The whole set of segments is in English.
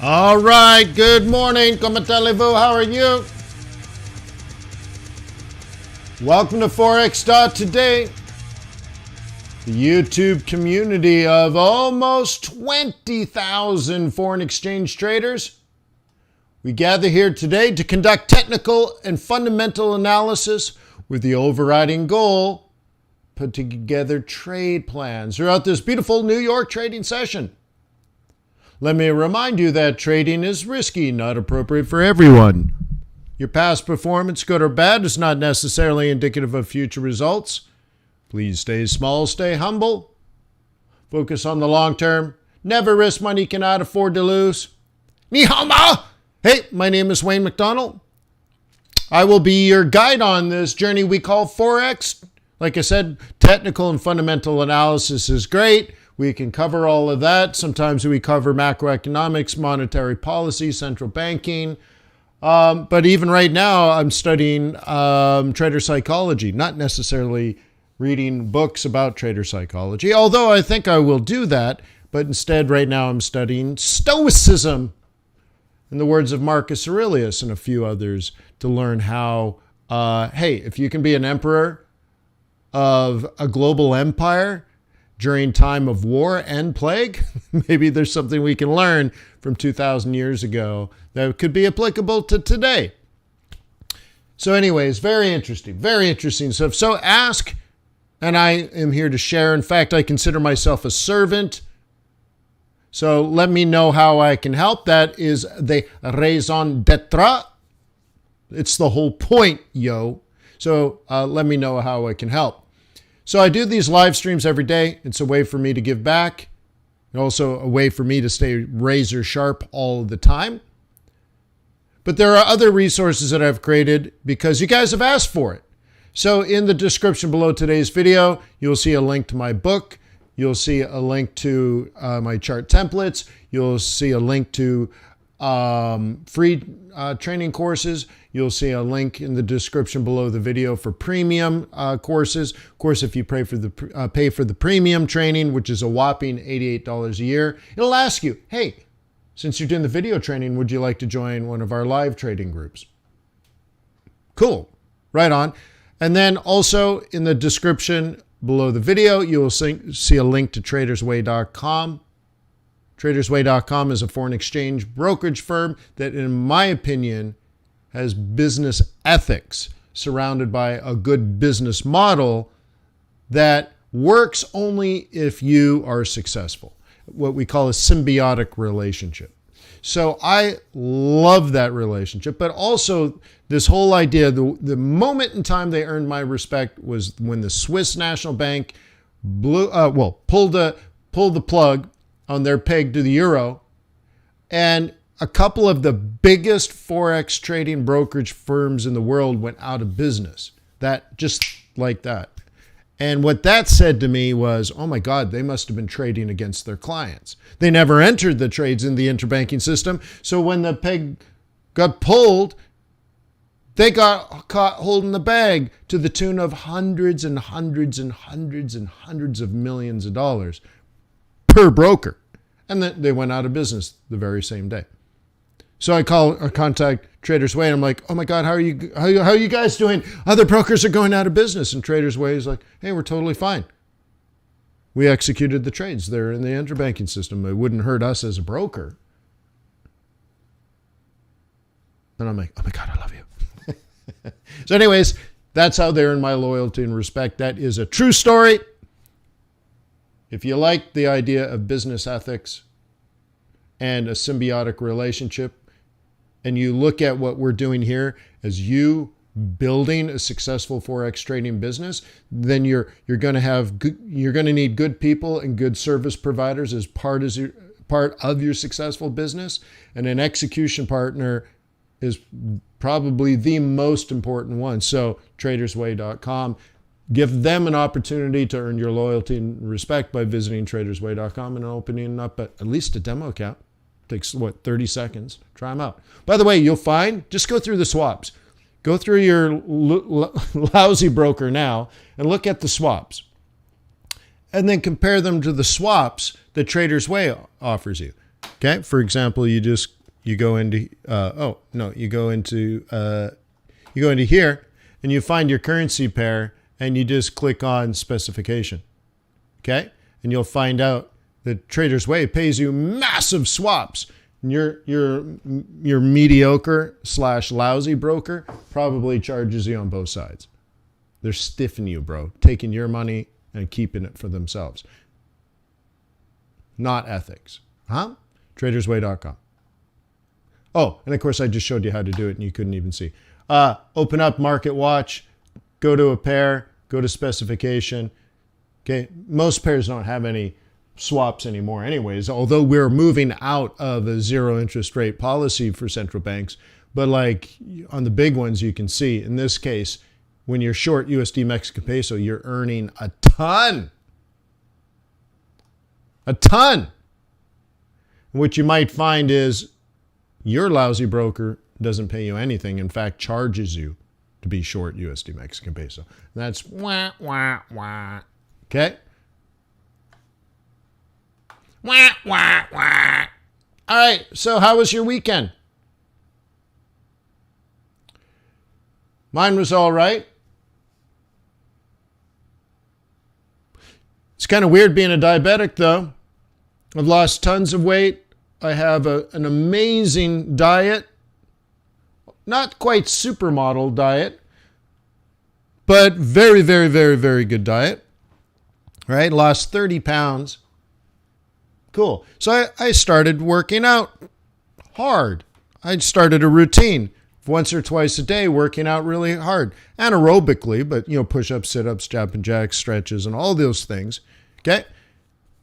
All right, good morning. Comment allez-vous? How are you? Welcome to Forex.Today, the YouTube community of almost 20,000 foreign exchange traders. We gather here today to conduct technical and fundamental analysis with the overriding goal, put together trade plans throughout this beautiful New York trading session. Let me remind you that trading is risky, not appropriate for everyone. Your past performance, good or bad, is not necessarily indicative of future results. Please stay small, stay humble. Focus on the long term. Never risk money you cannot afford to lose. Ni hao ma! Hey, my name is Wayne McDonald. I will be your guide on this journey we call Forex. Like I said, technical and fundamental analysis is great. We can cover all of that. Sometimes we cover macroeconomics, monetary policy, central banking. But even right now, I'm studying trader psychology, not necessarily reading books about trader psychology, although I think I will do that. But instead, right now, I'm studying Stoicism, in the words of Marcus Aurelius and a few others, to learn how, hey, if you can be an emperor of a global empire during time of war and plague, maybe there's something we can learn from 2,000 years ago that could be applicable to today. So anyways, very interesting stuff. So ask, and I am here to share. In fact, I consider myself a servant. So let me know how I can help. That is the raison d'etre. It's the whole point, yo. So let me know how I can help. So I do these live streams every day. It's a way for me to give back. And also a way for me to stay razor sharp all the time. But there are other resources that I've created because you guys have asked for it. So in the description below today's video, you'll see a link to my book. You'll see a link to my chart templates. You'll see a link to free training courses. You'll see a link in the description below the video for premium courses. Of course, if you pay for the premium training, which is a whopping $88 a year, it'll ask you, hey, since you're doing the video training, would you like to join one of our live trading groups? Cool. Right on. And then also in the description below the video, you will see a link to tradersway.com. Tradersway.com is a foreign exchange brokerage firm that, in my opinion, has business ethics surrounded by a good business model that works only if you are successful. What we call a symbiotic relationship. So I love that relationship, but also this whole idea, the moment in time they earned my respect was when the Swiss National Bank pulled the plug on their peg to the euro, and a couple of the biggest Forex trading brokerage firms in the world went out of business. That just like that. And what that said to me was, oh my God, they must have been trading against their clients. They never entered the trades in the interbanking system. So when the peg got pulled, they got caught holding the bag to the tune of hundreds and hundreds and hundreds and hundreds of millions of dollars per broker. And then they went out of business the very same day. So I contact Traders Way and I'm like, oh my God, how are you guys doing? Other brokers are going out of business. And Traders Way is like, hey, we're totally fine. We executed the trades. They're in the interbanking system. It wouldn't hurt us as a broker. And I'm like, oh my God, I love you. So anyways, that's how they earn my loyalty and respect. That is a true story. If you like the idea of business ethics and a symbiotic relationship, and you look at what we're doing here as you building a successful Forex trading business, then you're going to need good people and good service providers as part of your successful business. And an execution partner is probably the most important one. So tradersway.com. Give them an opportunity to earn your loyalty and respect by visiting tradersway.com and opening up at least a demo account. Takes, 30 seconds. Try them out. By the way, you'll find, just go through the swaps. Go through your lousy broker now and look at the swaps. And then compare them to the swaps that Traders Way offers you. Okay. For example, you go into here and you find your currency pair and you just click on specification. Okay. And you'll find out that Trader's Way pays you massive swaps. And your mediocre / lousy broker probably charges you on both sides. They're stiffing you, bro, taking your money and keeping it for themselves. Not ethics. Huh? Tradersway.com. Oh, and of course I just showed you how to do it and you couldn't even see. Open up Market Watch, go to a pair, go to specification. Okay, most pairs don't have any swaps anymore anyways, although we're moving out of a zero interest rate policy for central banks. But like on the big ones, you can see in this case, when you're short USD Mexican peso, you're earning a ton. A ton. What you might find is your lousy broker doesn't pay you anything, in fact, charges you to be short USD Mexican peso. And that's wah, wah, wah. Okay? Wah, wah, wah. All right, so how was your weekend? Mine was all right. It's kind of weird being a diabetic, though. I've lost tons of weight. I have an amazing diet. Not quite supermodel diet, but very, very, very, very good diet. Right? Lost 30 pounds. Cool. So I started working out hard. I started a routine once or twice a day, working out really hard, anaerobically, but push-ups, sit-ups, jumping jacks, stretches, and all those things. Okay.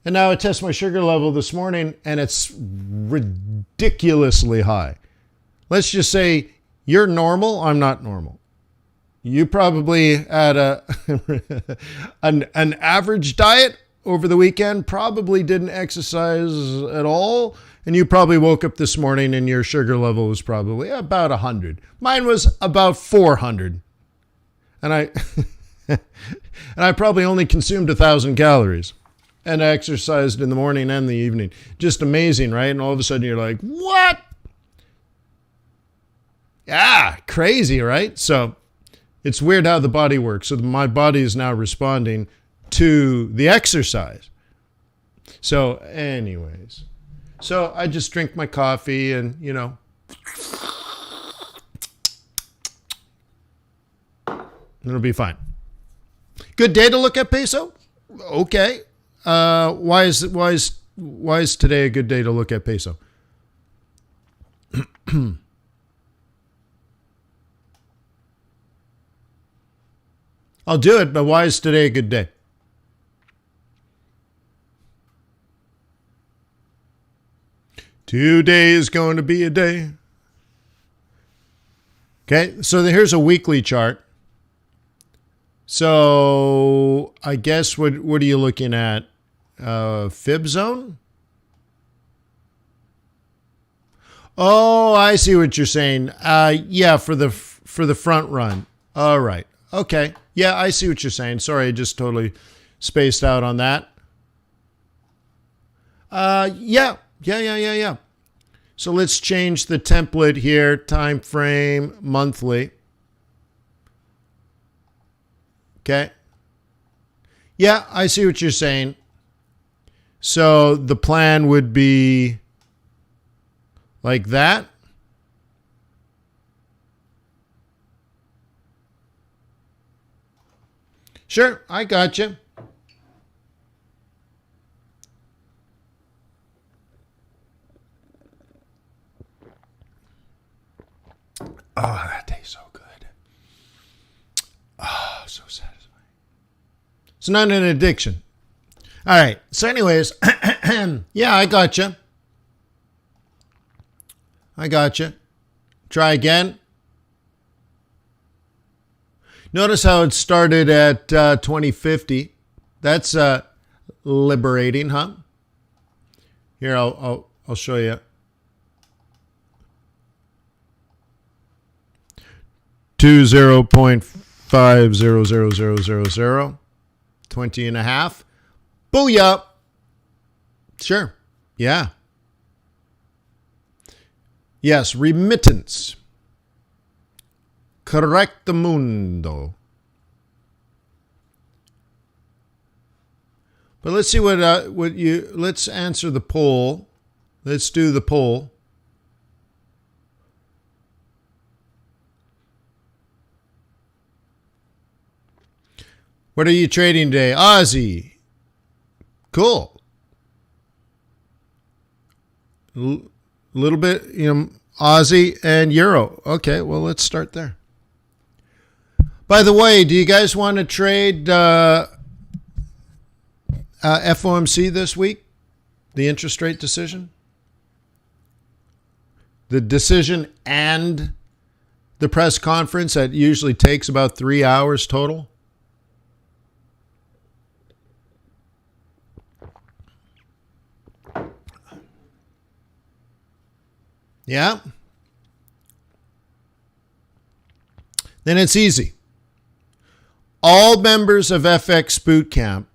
And now I test my sugar level this morning, and it's ridiculously high. Let's just say you're normal. I'm not normal. You probably had an average diet over the weekend, probably didn't exercise at all, and you probably woke up this morning and your sugar level was probably about 100. Mine was about 400. And I probably only consumed 1,000 calories. And I exercised in the morning and the evening. Just amazing, right? And all of a sudden you're like, what? Yeah, crazy, right? So it's weird how the body works. So my body is now responding to the exercise. So anyways, so I just drink my coffee and, it'll be fine. Good day to look at peso? Okay. Why is today a good day to look at peso? I'll do it, but why is today a good day? Today is going to be a day. Okay, so here's a weekly chart. So I guess what are you looking at? Fib zone? Oh, I see what you're saying. Yeah, for the front run. All right. Okay. Yeah, I see what you're saying. Sorry, I just totally spaced out on that. Yeah. So let's change the template here. Time frame, monthly. Okay. Yeah, I see what you're saying. So the plan would be like that. Sure, I got you. Oh, that tastes so good. Oh, so satisfying. It's not an addiction. All right. So anyways, yeah, I got you. Try again. Notice how it started at 2050. That's liberating, huh? Here, I'll show you. 20.500000, 20 and a half. Booyah. Sure. Yeah. Yes, remittance. Correctamundo. But let's see let's answer the poll. Let's do the poll. What are you trading today? Aussie. Cool. Little bit, Aussie and Euro. Okay, well, let's start there. By the way, do you guys want to trade FOMC this week? The interest rate decision? The decision and the press conference that usually takes about 3 hours total? Yeah? Then it's easy. All members of FX Bootcamp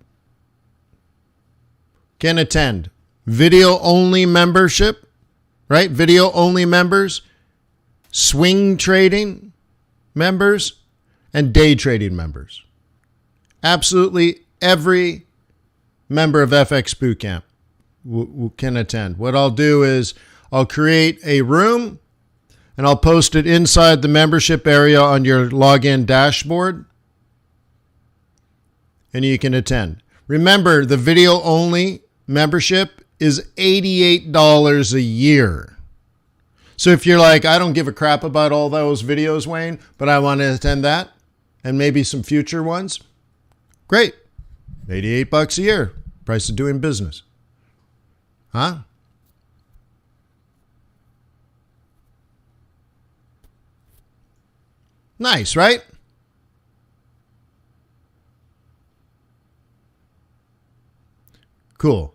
can attend. Video-only membership, right? Video-only members, swing trading members, and day trading members. Absolutely every member of FX Bootcamp can attend. What I'll do is I'll create a room and I'll post it inside the membership area on your login dashboard, and you can attend. Remember, the video-only membership is $88 a year. So if you're like, I don't give a crap about all those videos, Wayne, but I want to attend that and maybe some future ones, great. $88 a year, price of doing business. Huh? Nice, right? Cool.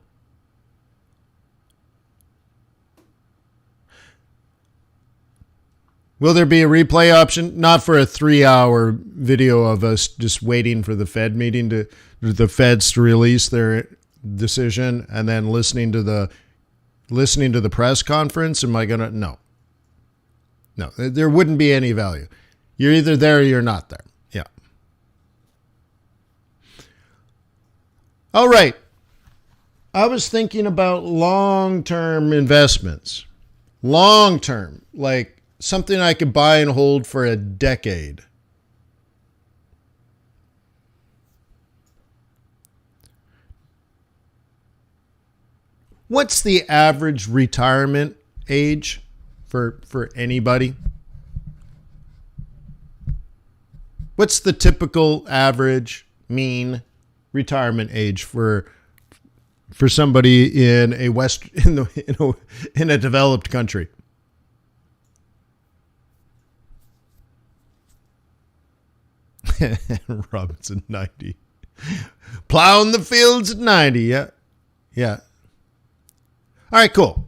Will there be a replay option? Not for a 3-hour video of us just waiting for the Fed meeting the Feds to release their decision and then listening to the press conference. Am I gonna? No, there wouldn't be any value. You're either there or you're not there. Yeah. All right. I was thinking about long-term investments. Long-term, like something I could buy and hold for a decade. What's the average retirement age for anybody? What's the typical average mean retirement age for somebody in a in a developed country? Robinson 90. Plowing the fields at 90. Yeah. Yeah. All right, cool.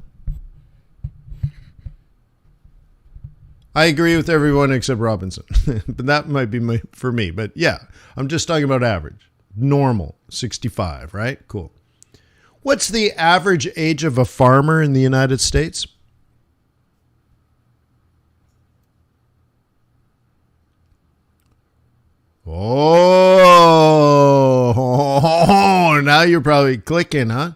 I agree with everyone except Robinson, but that might be for me. But yeah, I'm just talking about average. Normal, 65, right? Cool. What's the average age of a farmer in the United States? Oh, now you're probably clicking, huh?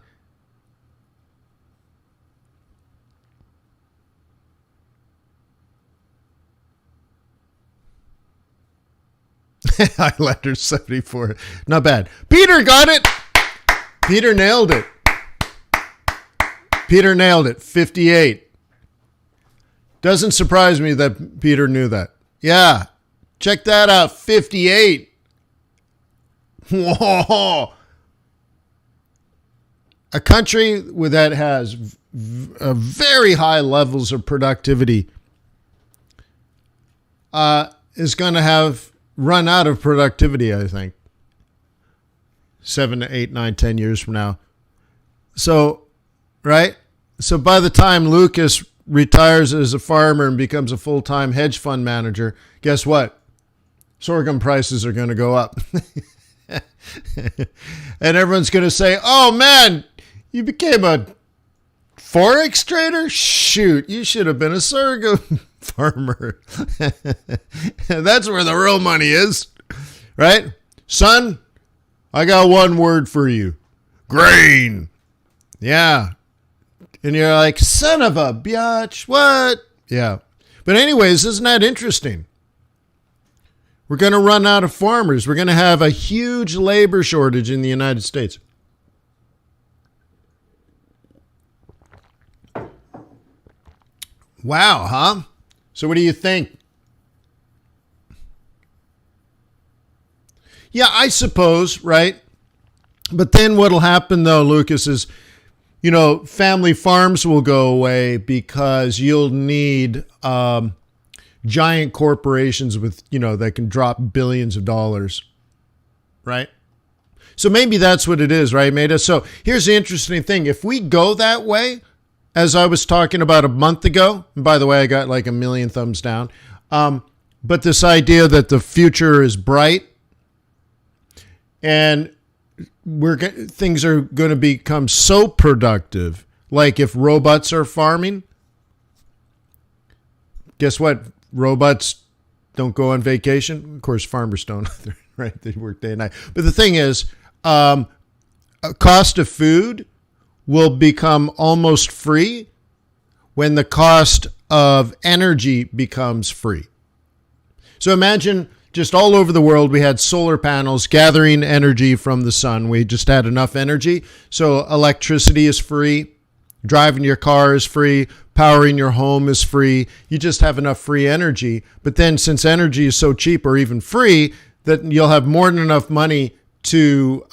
Highlander 74. Not bad. Peter got it. Peter nailed it. Peter nailed it. 58. Doesn't surprise me that Peter knew that. Yeah. Check that out. 58. Whoa. A country that has very high levels of productivity is going to have run out of productivity, I think. 7 to 8, 9, 10 years from now. So, right? So by the time Lucas retires as a farmer and becomes a full-time hedge fund manager, guess what? Sorghum prices are going to go up. And everyone's going to say, oh man, you became a Forex trader? Shoot, you should have been a sorghum farmer. That's where the real money is, right? Son, I got one word for you. Grain. Yeah. And you're like, son of a biatch, what? Yeah. But anyways, isn't that interesting? We're going to run out of farmers. We're going to have a huge labor shortage in the United States. Wow, huh? So what do you think? Yeah, I suppose, right? But then what'll happen though, Lucas, is, family farms will go away because you'll need giant corporations with, that can drop billions of dollars, right? So maybe that's what it is, right, Maida? So here's the interesting thing. If we go that way, as I was talking about a month ago, and by the way, I got like 1 million thumbs down, but this idea that the future is bright and things are going to become so productive, like if robots are farming, guess what? Robots don't go on vacation. Of course, farmers don't, right? They work day and night. But the thing is, cost of food will become almost free when the cost of energy becomes free. So imagine just all over the world, we had solar panels gathering energy from the sun. We just had enough energy. So electricity is free. Driving your car is free. Powering your home is free. You just have enough free energy. But then since energy is so cheap or even free, that you'll have more than enough money to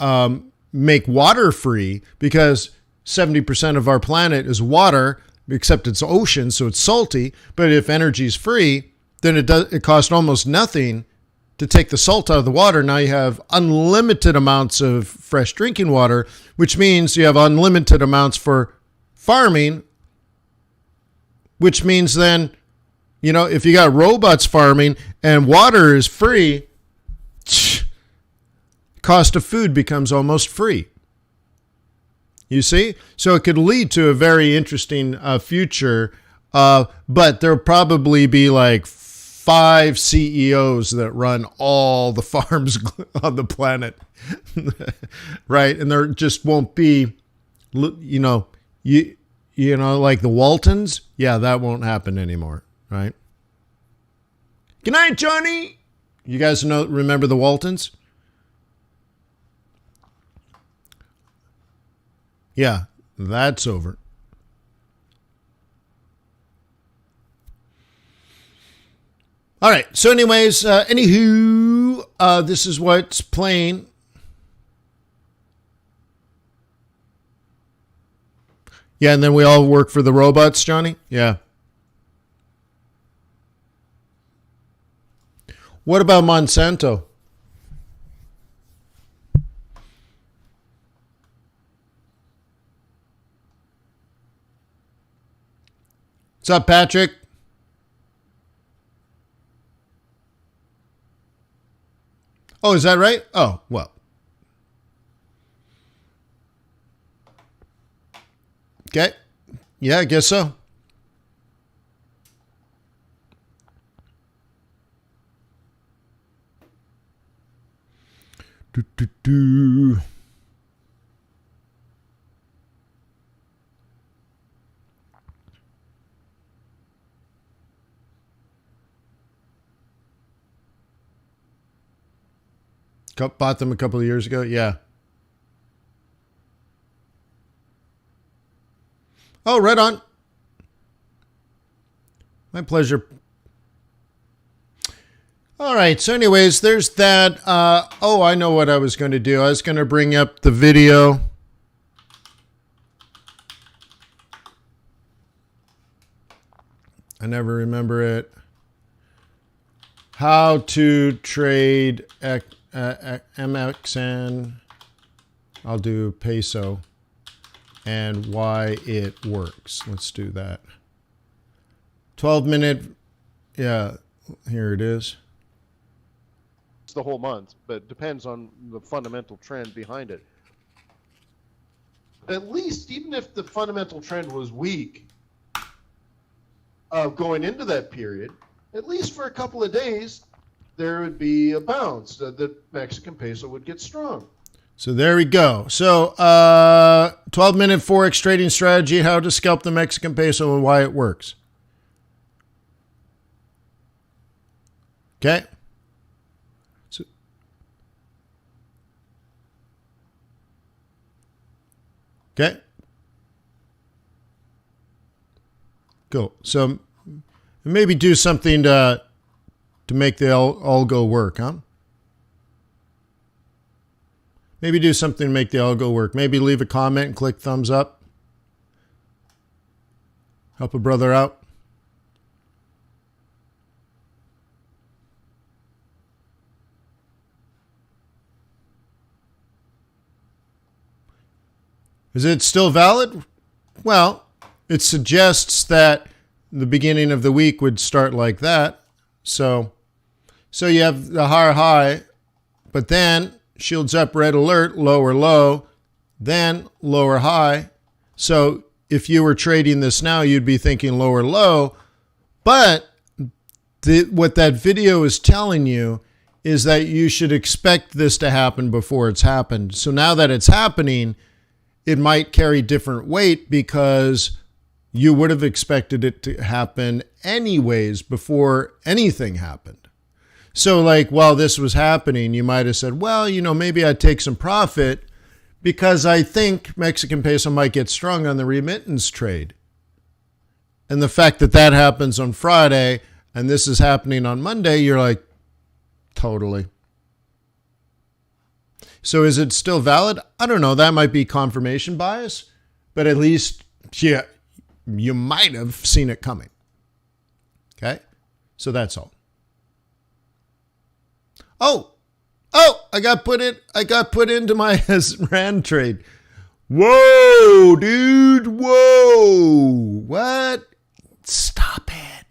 make water free, because 70% of our planet is water, except it's ocean, so it's salty. But if energy is free, then it costs almost nothing to take the salt out of the water. Now you have unlimited amounts of fresh drinking water, which means you have unlimited amounts for farming, which means then, if you got robots farming and water is free, cost of food becomes almost free. You see? So it could lead to a very interesting future, but there'll probably be like 5 CEOs that run all the farms on the planet, right? And there just won't be, like the Waltons. Yeah, that won't happen anymore, right? Good night, Johnny. You guys remember the Waltons? Yeah, that's over. All right. So anyways, this is what's playing. Yeah, and then we all work for the robots, Johnny? Yeah. What about Monsanto? What's up, Patrick? Oh, is that right? Oh, well. Okay. Yeah, I guess so. Do. Bought them a couple of years ago. Yeah. Oh, right on. My pleasure. All right. So anyways, there's that. I know what I was going to do. I was going to bring up the video. I never remember it. How to trade MXN. I'll do peso and why it works. Let's do that. 12-minute. Yeah, here it is. It's the whole month, but it depends on the fundamental trend behind it. at least, even if the fundamental trend was weak going into that period, at least for a couple of days, there would be a bounce. The Mexican peso would get strong. So there we go. So 12-minute Forex trading strategy, how to scalp the Mexican peso and why it works. Okay. Okay. Cool. So maybe do something to make the algo work, huh? Maybe do something to make the algo work. Maybe leave a comment and click thumbs up. Help a brother out. Is it still valid? Well, it suggests that the beginning of the week would start like that. So you have the higher high, but then shields up, red alert, lower low, then lower high. So if you were trading this now, you'd be thinking lower low. But what that video is telling you is that you should expect this to happen before it's happened. So now that it's happening, it might carry different weight because you would have expected it to happen anyways before anything happened. So like while this was happening, you might have said, well, maybe I'd take some profit because I think Mexican peso might get strong on the remittance trade. And the fact that that happens on Friday and this is happening on Monday, you're like, totally. So is it still valid? I don't know. That might be confirmation bias, but at least, yeah, you might have seen it coming. Okay. So that's all. Oh, I got put into my Rand trade. Whoa, dude. Whoa. What? Stop it.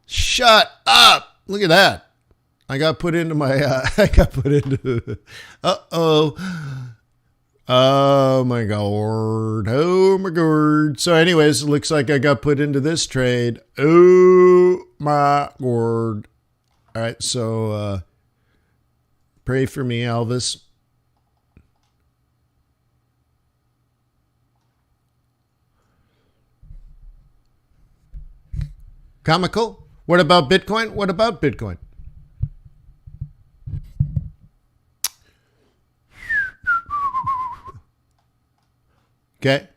Shut up. Look at that. I got put into my, oh my God. Oh my God. So anyways, it looks like I got put into this trade. Oh my God. All right. So, pray for me, Elvis. Comical. What about Bitcoin? What about Bitcoin? Okay.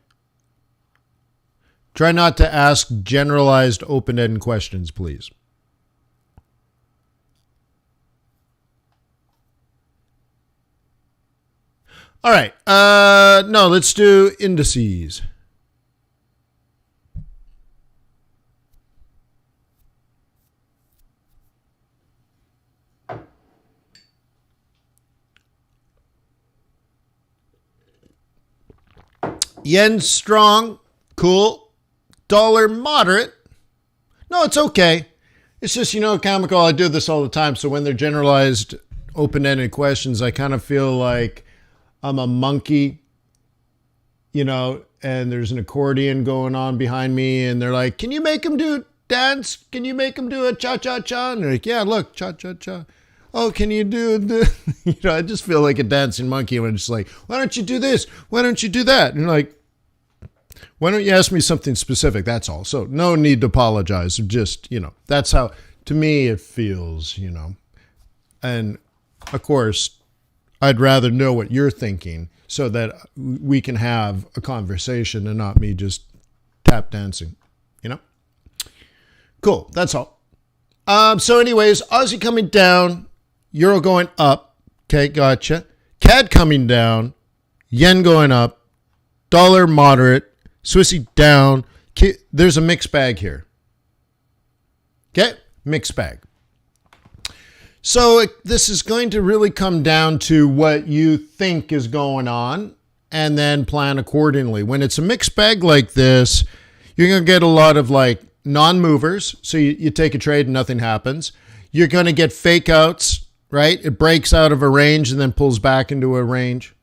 Try not to ask generalized open-ended questions, please. All right. No, let's do indices. Yen strong, cool. Dollar moderate. No, it's okay. It's just, Comical, I do this all the time. So when they're generalized open-ended questions, I kind of feel like I'm a monkey, and there's an accordion going on behind me. And they're like, can you make him do dance? Can you make him do a cha-cha-cha? And they're like, yeah, look, cha-cha-cha. Oh, can you do the, I just feel like a dancing monkey when it's like, why don't you do this? Why don't you do that? And like, why don't you ask me something specific? That's all. So no need to apologize. Just, that's how, to me, it feels, and of course, I'd rather know what you're thinking so that we can have a conversation and not me just tap dancing, Cool. That's all. So anyways, Aussie coming down. Euro going up. Okay, gotcha. CAD coming down. Yen going up. Dollar moderate. Swissy down. There's a mixed bag here. Okay, mixed bag. So this is going to really come down to what you think is going on and then plan accordingly. When it's a mixed bag like this, you're going to get a lot of like non-movers. So you take a trade and nothing happens. You're going to get fake outs. Right? It breaks out of a range and then pulls back into a range.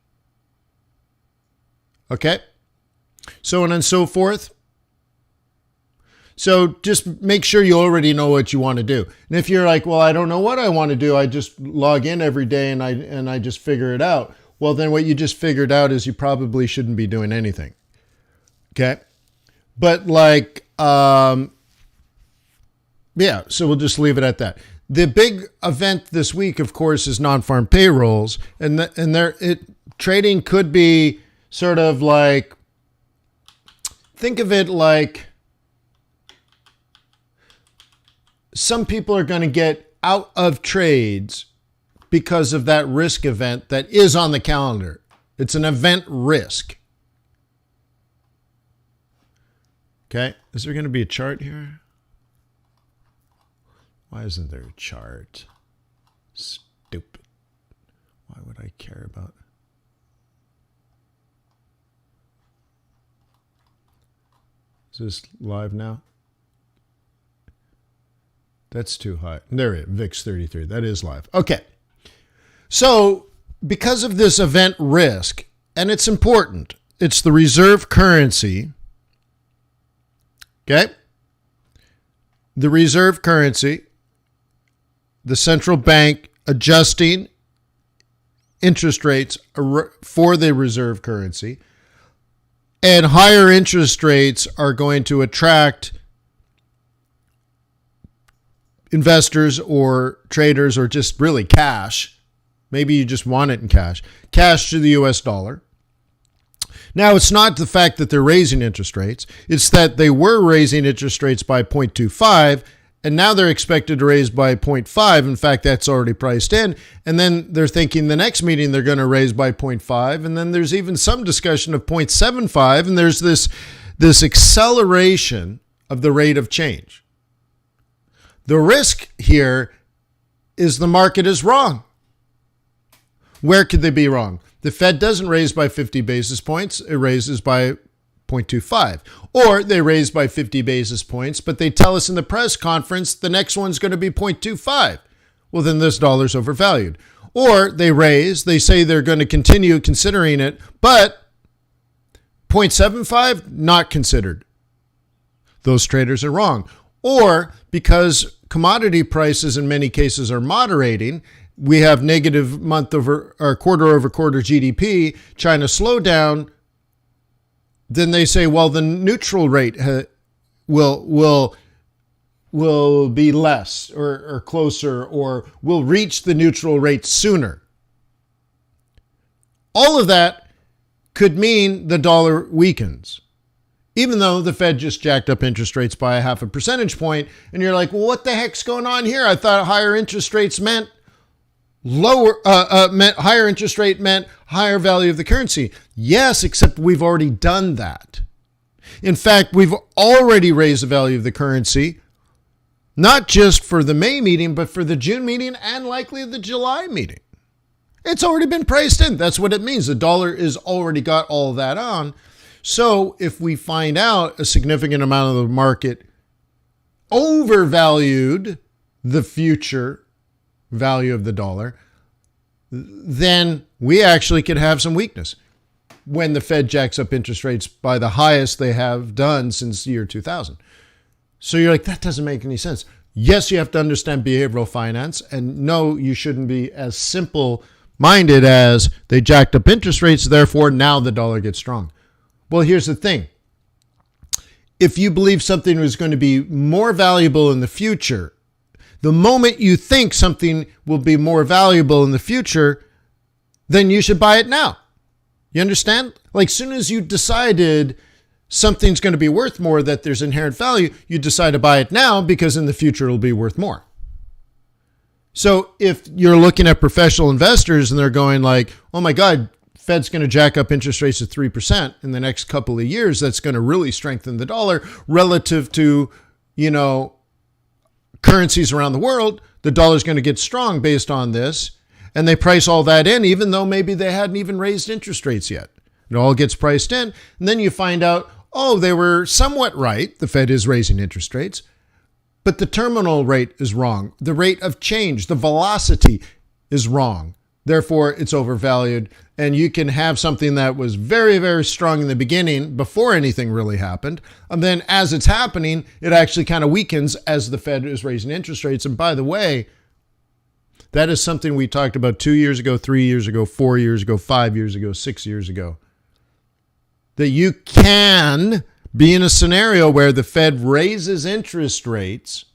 Okay? So on and so forth. So just make sure you already know what you want to do. And if you're like, well, I don't know what I want to do, I just log in every day and I just figure it out. Well, then what you just figured out is you probably shouldn't be doing anything. Okay? But like, yeah, so we'll just leave it at that. The big event this week, of course, is non-farm payrolls, and trading could be sort of like, think of it like some people are going to get out of trades because of that risk event that is on the calendar. It's an event risk. Okay, is there going to be a chart here? Why isn't there a chart? Stupid. Why would I care about? Is this live now? That's too high. There it is, VIX 33. That is live. Okay. So because of this event risk, and it's important, it's the reserve currency. Okay? The reserve currency, the central bank adjusting interest rates for the reserve currency, and higher interest rates are going to attract investors or traders or just really cash. Maybe you just want it in cash. Cash to the US dollar. Now, it's not the fact that they're raising interest rates. It's that they were raising interest rates by 0.25, and now they're expected to raise by 0.5. In fact, that's already priced in. And then they're thinking the next meeting they're going to raise by 0.5. And then there's even some discussion of 0.75. And there's this acceleration of the rate of change. The risk here is the market is wrong. Where could they be wrong? The Fed doesn't raise by 50 basis points. It raises by 0.25. Or they raise by 50 basis points, but they tell us in the press conference the next one's going to be 0.25. Well, then this dollar's overvalued. Or they say they're going to continue considering it, but 0.75, not considered. Those traders are wrong. Or because commodity prices in many cases are moderating, we have negative quarter over quarter GDP, China slowdown, then they say, well, the neutral rate will be less or closer, or will reach the neutral rate sooner. All of that could mean the dollar weakens, even though the Fed just jacked up interest rates by 0.5 percentage point. And you're like, well, what the heck's going on here? I thought higher interest rates meant higher interest rate meant higher value of the currency. Yes, except we've already done that. In fact, we've already raised the value of the currency, not just for the May meeting, but for the June meeting and likely the July meeting. It's already been priced in. That's what it means. The dollar is already got all that on. So if we find out a significant amount of the market overvalued the future value of the dollar, then we actually could have some weakness when the Fed jacks up interest rates by the highest they have done since the year 2000. So you're like, that doesn't make any sense. Yes, you have to understand behavioral finance, and no, you shouldn't be as simple-minded as they jacked up interest rates, therefore now the dollar gets strong. Well, here's the thing. If you believe something is going to be more valuable in the future, the moment you think something will be more valuable in the future, then you should buy it now. You understand? Like, as soon as you decided something's going to be worth more, that there's inherent value, you decide to buy it now because in the future it'll be worth more. So if you're looking at professional investors and they're going like, oh my God, Fed's going to jack up interest rates to 3% in the next couple of years, that's going to really strengthen the dollar relative to, currencies around the world, the dollar's going to get strong based on this. And they price all that in, even though maybe they hadn't even raised interest rates yet. It all gets priced in. And then you find out, oh, they were somewhat right. The Fed is raising interest rates, but the terminal rate is wrong. The rate of change, the velocity is wrong. Therefore, it's overvalued. And you can have something that was very, very strong in the beginning before anything really happened. And then as it's happening, it actually kind of weakens as the Fed is raising interest rates. And by the way, that is something we talked about 2 years ago, 3 years ago, 4 years ago, 5 years ago, 6 years ago. That you can be in a scenario where the Fed raises interest rates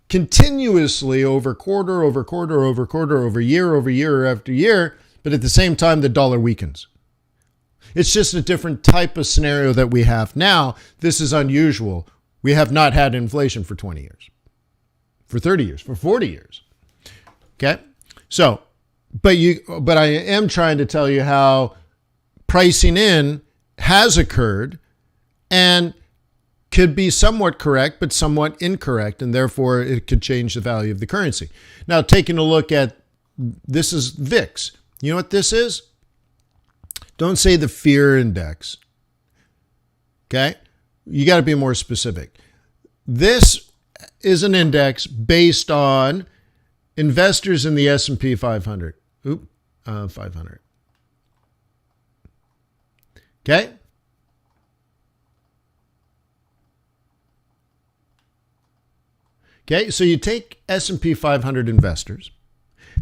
continuously over quarter, over quarter, over quarter, over year after year, but at the same time, the dollar weakens. It's just a different type of scenario that we have now. This is unusual. We have not had inflation for 20 years, for 30 years, for 40 years. Okay? So, but I am trying to tell you how pricing in has occurred and could be somewhat correct, but somewhat incorrect, and therefore it could change the value of the currency. Now, taking a look at, this is VIX. You know what this is? Don't say the fear index. Okay? You got to be more specific. This is an index based on investors in the S&P 500. 500. Okay? Okay, so you take S&P 500 investors.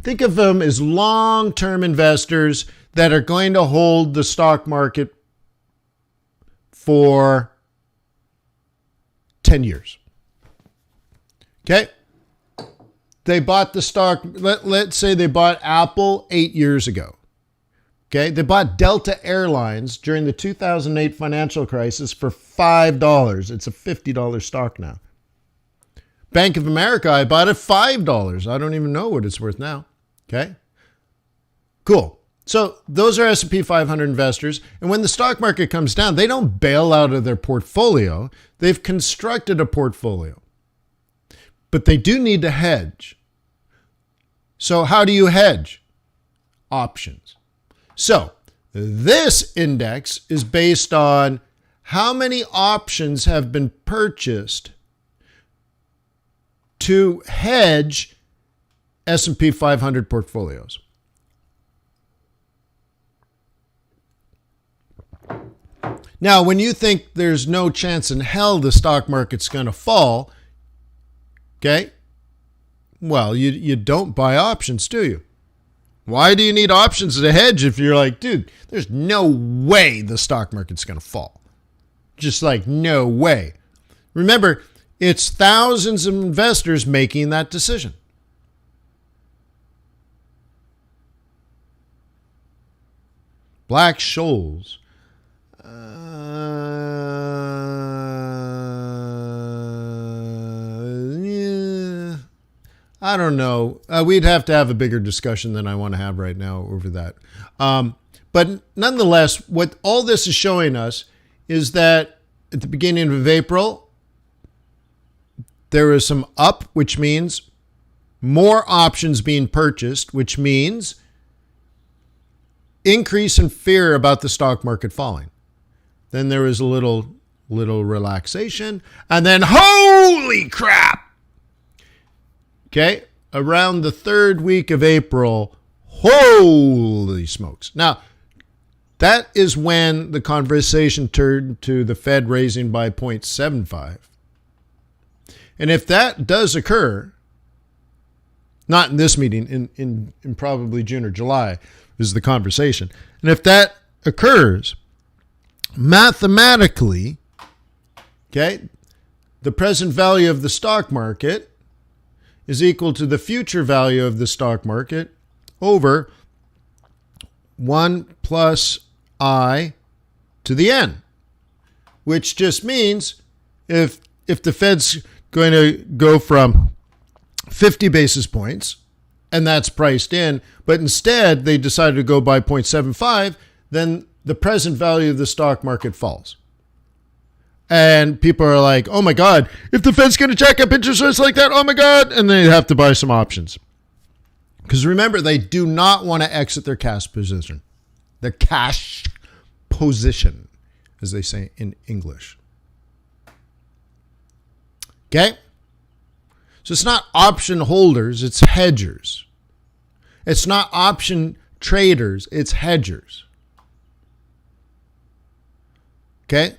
Think of them as long-term investors that are going to hold the stock market for 10 years. Okay? They bought the stock, let's say they bought Apple 8 years ago. Okay? They bought Delta Airlines during the 2008 financial crisis for $5. It's a $50 stock now. Bank of America, I bought it $5. I don't even know what it's worth now. Okay? Cool. So those are S&P 500 investors. And when the stock market comes down, they don't bail out of their portfolio. They've constructed a portfolio. But they do need to hedge. So how do you hedge? Options. So this index is based on how many options have been purchased to hedge S&P 500 portfolios. Now, when you think there's no chance in hell the stock market's going to fall, okay, well, you don't buy options, do you? Why do you need options to hedge if you're like, dude, there's no way the stock market's going to fall? Just like, no way. Remember, it's thousands of investors making that decision. Black-Scholes. I don't know. We'd have to have a bigger discussion than I want to have right now over that. But nonetheless, what all this is showing us is that at the beginning of April, there is some up, which means more options being purchased, which means increase in fear about the stock market falling. Then there was a little relaxation, and then holy crap! Okay, around the third week of April, holy smokes. Now, that is when the conversation turned to the Fed raising by 0.75. And if that does occur, not in this meeting, in probably June or July is the conversation. And if that occurs, mathematically, okay, the present value of the stock market is equal to the future value of the stock market over 1 plus I to the n, which just means if the Fed's going to go from 50 basis points, and that's priced in, but instead they decided to go by 0.75, then the present value of the stock market falls. And people are like, oh my God, if the Fed's going to jack up interest rates like that, oh my God, and they have to buy some options. Because remember, they do not want to exit their cash position. Their cash position, as they say in English. Okay? So it's not option holders, it's hedgers. It's not option traders, it's hedgers. Okay?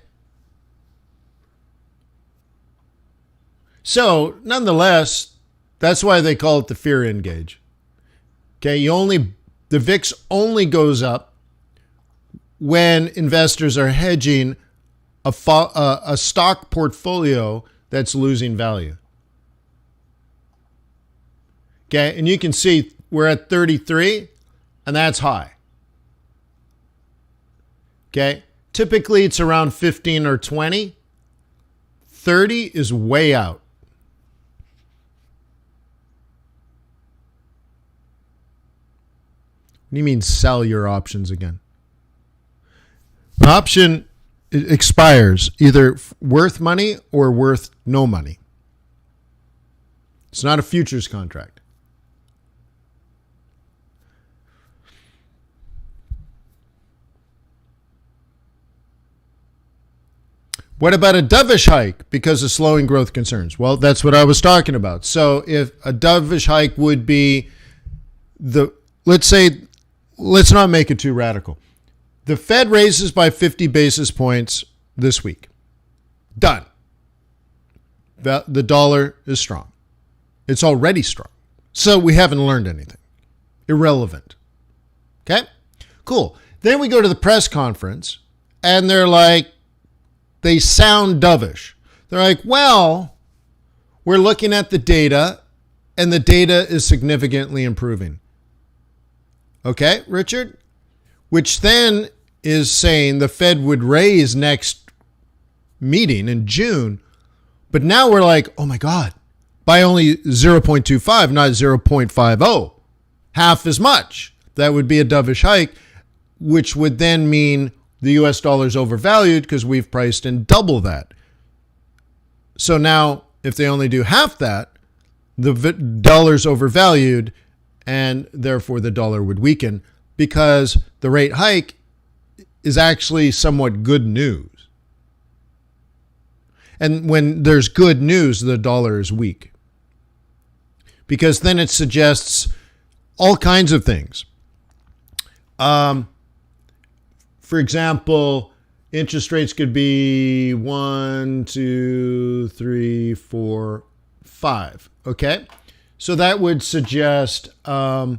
So, nonetheless, that's why they call it the fear engage. Okay, the VIX only goes up when investors are hedging a stock portfolio that's losing value. Okay, and you can see we're at 33, and that's high. Okay, typically it's around 15 or 20. 30 is way out. What do you mean sell your options again? An option expires either worth money or worth no money. It's not a futures contract. What about a dovish hike because of slowing growth concerns? Well, that's what I was talking about. So if a dovish hike would be let's not make it too radical. The Fed raises by 50 basis points this week. Done. The dollar is strong. It's already strong. So we haven't learned anything. Irrelevant. Okay? Cool. Then we go to the press conference and they sound dovish. They're like, well, we're looking at the data and the data is significantly improving. Okay, Richard? Which then is saying the Fed would raise next meeting in June. But now we're like, oh my God, by only 0.25, not 0.50. Half as much. That would be a dovish hike, which would then mean the US dollar is overvalued because we've priced in double that. So now if they only do half that, the dollar's overvalued and therefore the dollar would weaken because the rate hike is actually somewhat good news. And when there's good news, the dollar is weak. Because then it suggests all kinds of things. For example, interest rates could be 1, 2, 3, 4, 5. Okay? So that would suggest how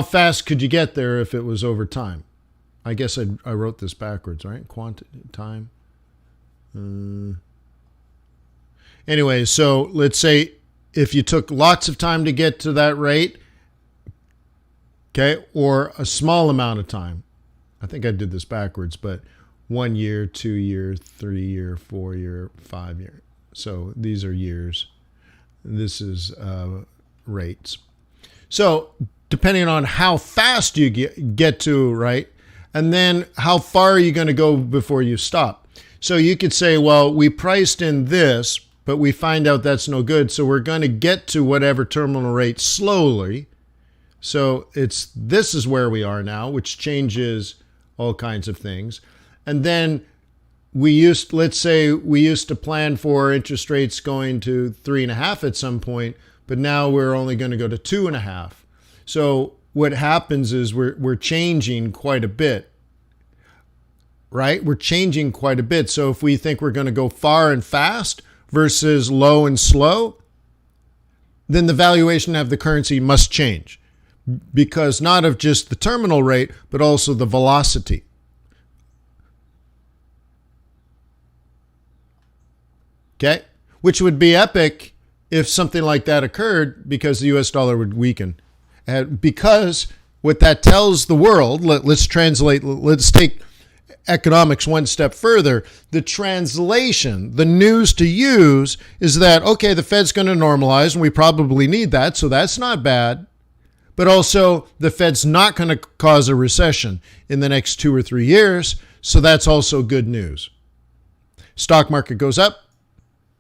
fast could you get there if it was over time? I guess I wrote this backwards, right? Time. Anyway, so let's say if you took lots of time to get to that rate, okay, or a small amount of time. I think I did this backwards, but 1 year, 2 year, 3 year, 4 year, 5 year. So these are years. This is rates. So depending on how fast you get to, right? And then how far are you going to go before you stop? So you could say, well, we priced in this, but we find out that's no good. So we're going to get to whatever terminal rate slowly. So this is where we are now, which changes all kinds of things. And then let's say we used to plan for interest rates going to 3.5 at some point, but now we're only going to go to 2.5. So what happens is we're changing quite a bit, right? We're changing quite a bit. So if we think we're going to go far and fast versus low and slow, then the valuation of the currency must change because not of just the terminal rate, but also the velocity. Okay? Which would be epic if something like that occurred because the US dollar would weaken. And because what that tells the world, let's take economics one step further. The translation, the news to use is that, okay, the Fed's going to normalize and we probably need that, so that's not bad. But also the Fed's not going to cause a recession in the next 2 or 3 years, so that's also good news. Stock market goes up,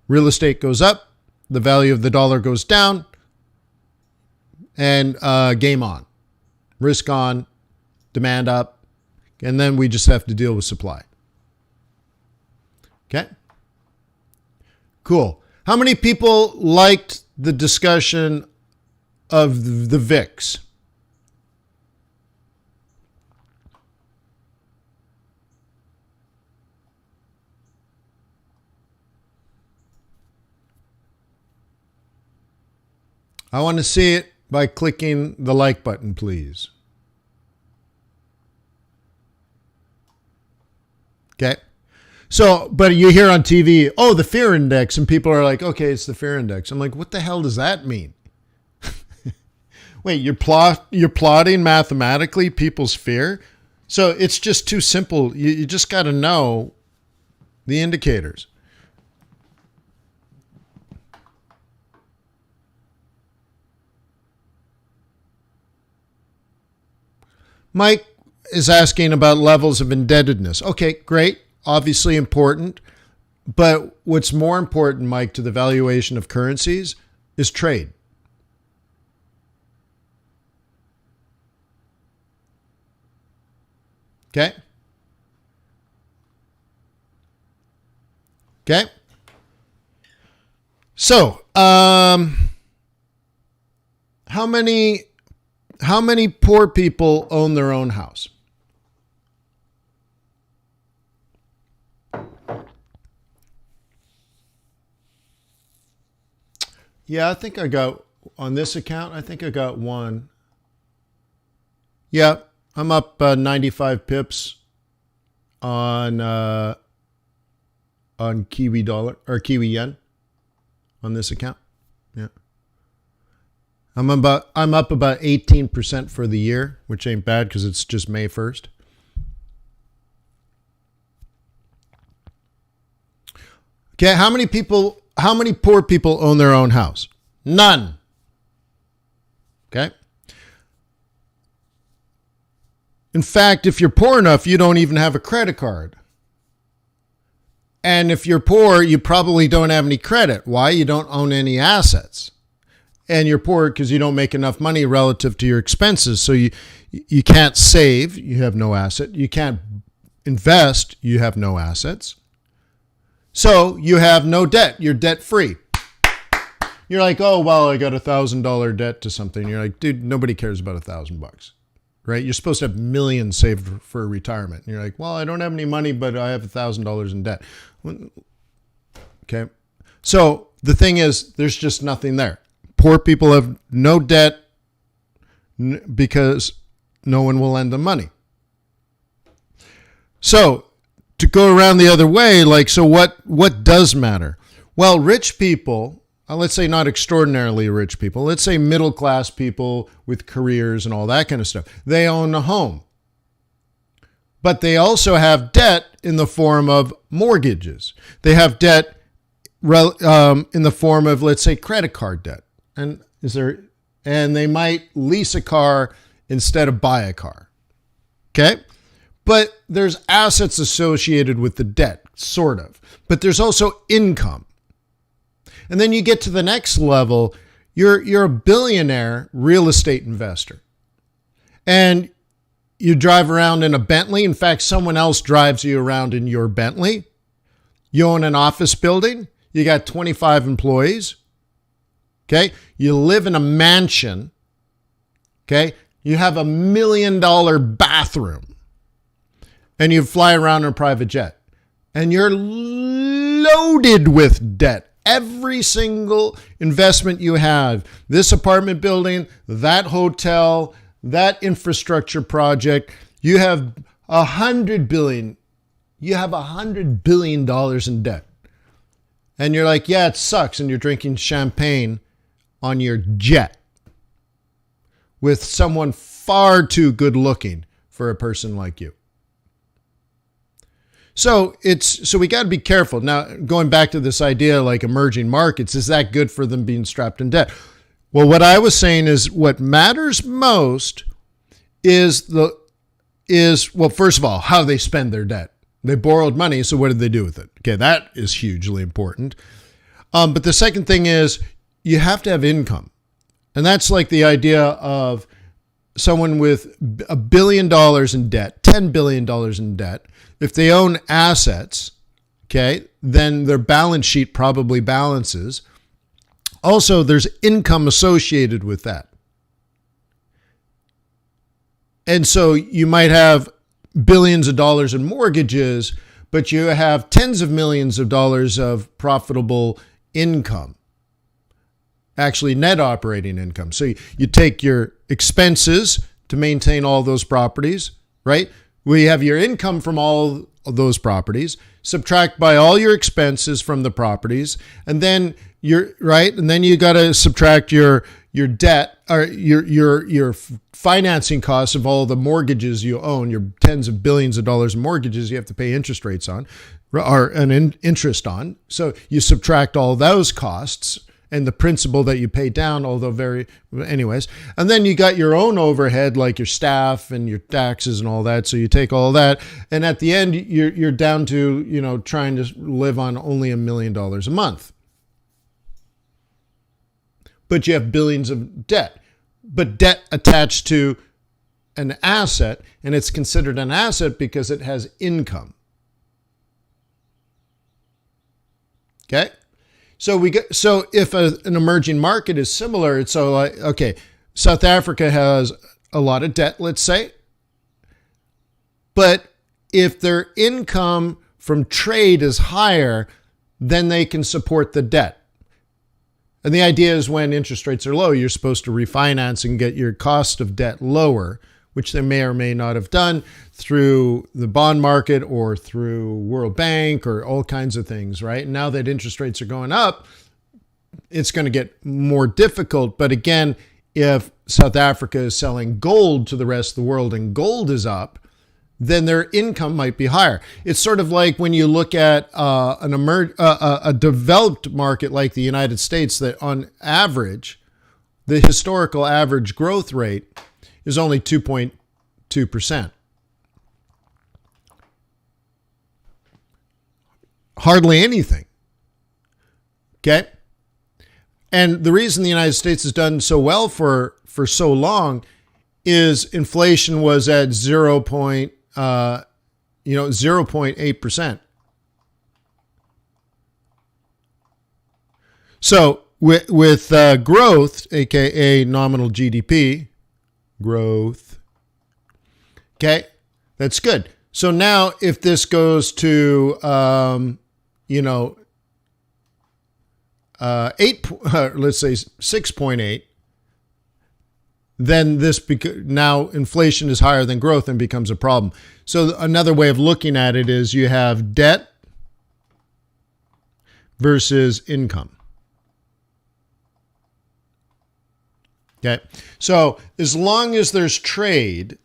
real estate goes up, the value of the dollar goes down, and game on. Risk on, demand up, and then we just have to deal with supply. Okay? Cool. How many people liked the discussion of the VIX? I want to see it by clicking the like button, please. Okay. So, but you hear on TV, oh, the fear index, and people are like, okay, it's the fear index. I'm like, what the hell does that mean? Wait, you're plotting mathematically people's fear? So it's just too simple. You just got to know the indicators. Mike is asking about levels of indebtedness. Okay, great. Obviously important. But what's more important, Mike, to the valuation of currencies is trade. Okay? Okay? So, how many poor people own their own house? Yeah, I think I got, on this account, I think I got one. Yeah, I'm up 95 pips on Kiwi dollar or Kiwi yen on this account. Yeah. I'm up about 18% for the year, which ain't bad because it's just May 1st. Okay, how many poor people own their own house? None. Okay? In fact, if you're poor enough, you don't even have a credit card. And if you're poor, you probably don't have any credit. Why? You don't own any assets. And you're poor because you don't make enough money relative to your expenses. So you can't save, you have no asset. You can't invest, you have no assets. So you have no debt. You're debt free. You're like, oh, well, I got $1,000 debt to something. You're like, dude, nobody cares about $1,000, right? You're supposed to have millions saved for retirement. And you're like, well, I don't have any money, but I have $1,000 in debt. Okay. So the thing is, there's just nothing there. Poor people have no debt because no one will lend them money. So to go around the other way, like, so what does matter? Well, rich people, let's say not extraordinarily rich people, let's say middle class people with careers and all that kind of stuff, they own a home. But they also have debt in the form of mortgages. They have debt in the form of, let's say, credit card debt. And they might lease a car instead of buy a car. Okay? But there's assets associated with the debt, sort of. But there's also income. And then you get to the next level, you're a billionaire real estate investor. And you drive around in a Bentley. In fact, someone else drives you around in your Bentley. You own an office building. You got 25 employees. Okay? You live in a mansion. Okay? You have $1 million bathroom. And you fly around in a private jet. And you're loaded with debt. Every single investment you have, this apartment building, that hotel, that infrastructure project, you have $100 billion. You have $100 billion in debt. And you're like, yeah, it sucks. And you're drinking champagne on your jet with someone far too good looking for a person like you. So we got to be careful. Now, going back to this idea like emerging markets, is that good for them being strapped in debt? Well, what I was saying is what matters most is well, first of all, how they spend their debt. They borrowed money, so what did they do with it? Okay, that is hugely important. But the second thing is you have to have income. And that's like the idea of someone with $1 billion in debt, $10 billion in debt. If they own assets, okay, then their balance sheet probably balances. Also, there's income associated with that. And so you might have billions of dollars in mortgages, but you have tens of millions of dollars of profitable income. actually net operating income. So you take your expenses to maintain all those properties, right? We have your income from all of those properties, subtract by all your expenses from the properties, and then and then you got to subtract your debt or your financing costs of all the mortgages you own, your tens of billions of dollars of mortgages you have to pay interest rates on or interest on. So you subtract all those costs and the principal that you pay down, anyways. And then you got your own overhead, like your staff and your taxes and all that. So you take all that. And at the end, you're down to, trying to live on only $1 million a month. But you have billions of debt. But debt attached to an asset, and it's considered an asset because it has income. Okay? So if an emerging market is similar, it's South Africa has a lot of debt, let's say. But if their income from trade is higher, then they can support the debt. And the idea is when interest rates are low, you're supposed to refinance and get your cost of debt lower, which they may or may not have done through the bond market or through World Bank or all kinds of things, right? And now that interest rates are going up, it's going to get more difficult. But again, if South Africa is selling gold to the rest of the world and gold is up, then their income might be higher. It's sort of like when you look at a developed market like the United States, that on average, the historical average growth rate is only 2.2%. Hardly anything. Okay? And the reason the United States has done so well for so long is inflation was at 0.8%. So with growth, aka nominal GDP growth, okay, that's good. So now if this goes to 6.8, then now inflation is higher than growth and becomes a problem. So another way of looking at it is you have debt versus income. Okay. So as long as there's trade,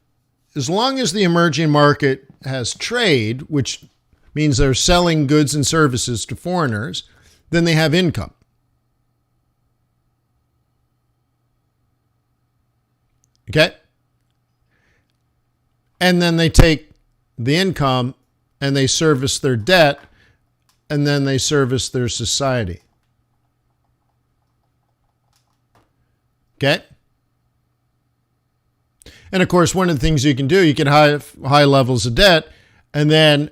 as long as the emerging market has trade, which means they're selling goods and services to foreigners, then they have income. Okay? And then they take the income and they service their debt, and then they service their society. Okay? And of course, one of the things you can do, you can have high levels of debt, and then,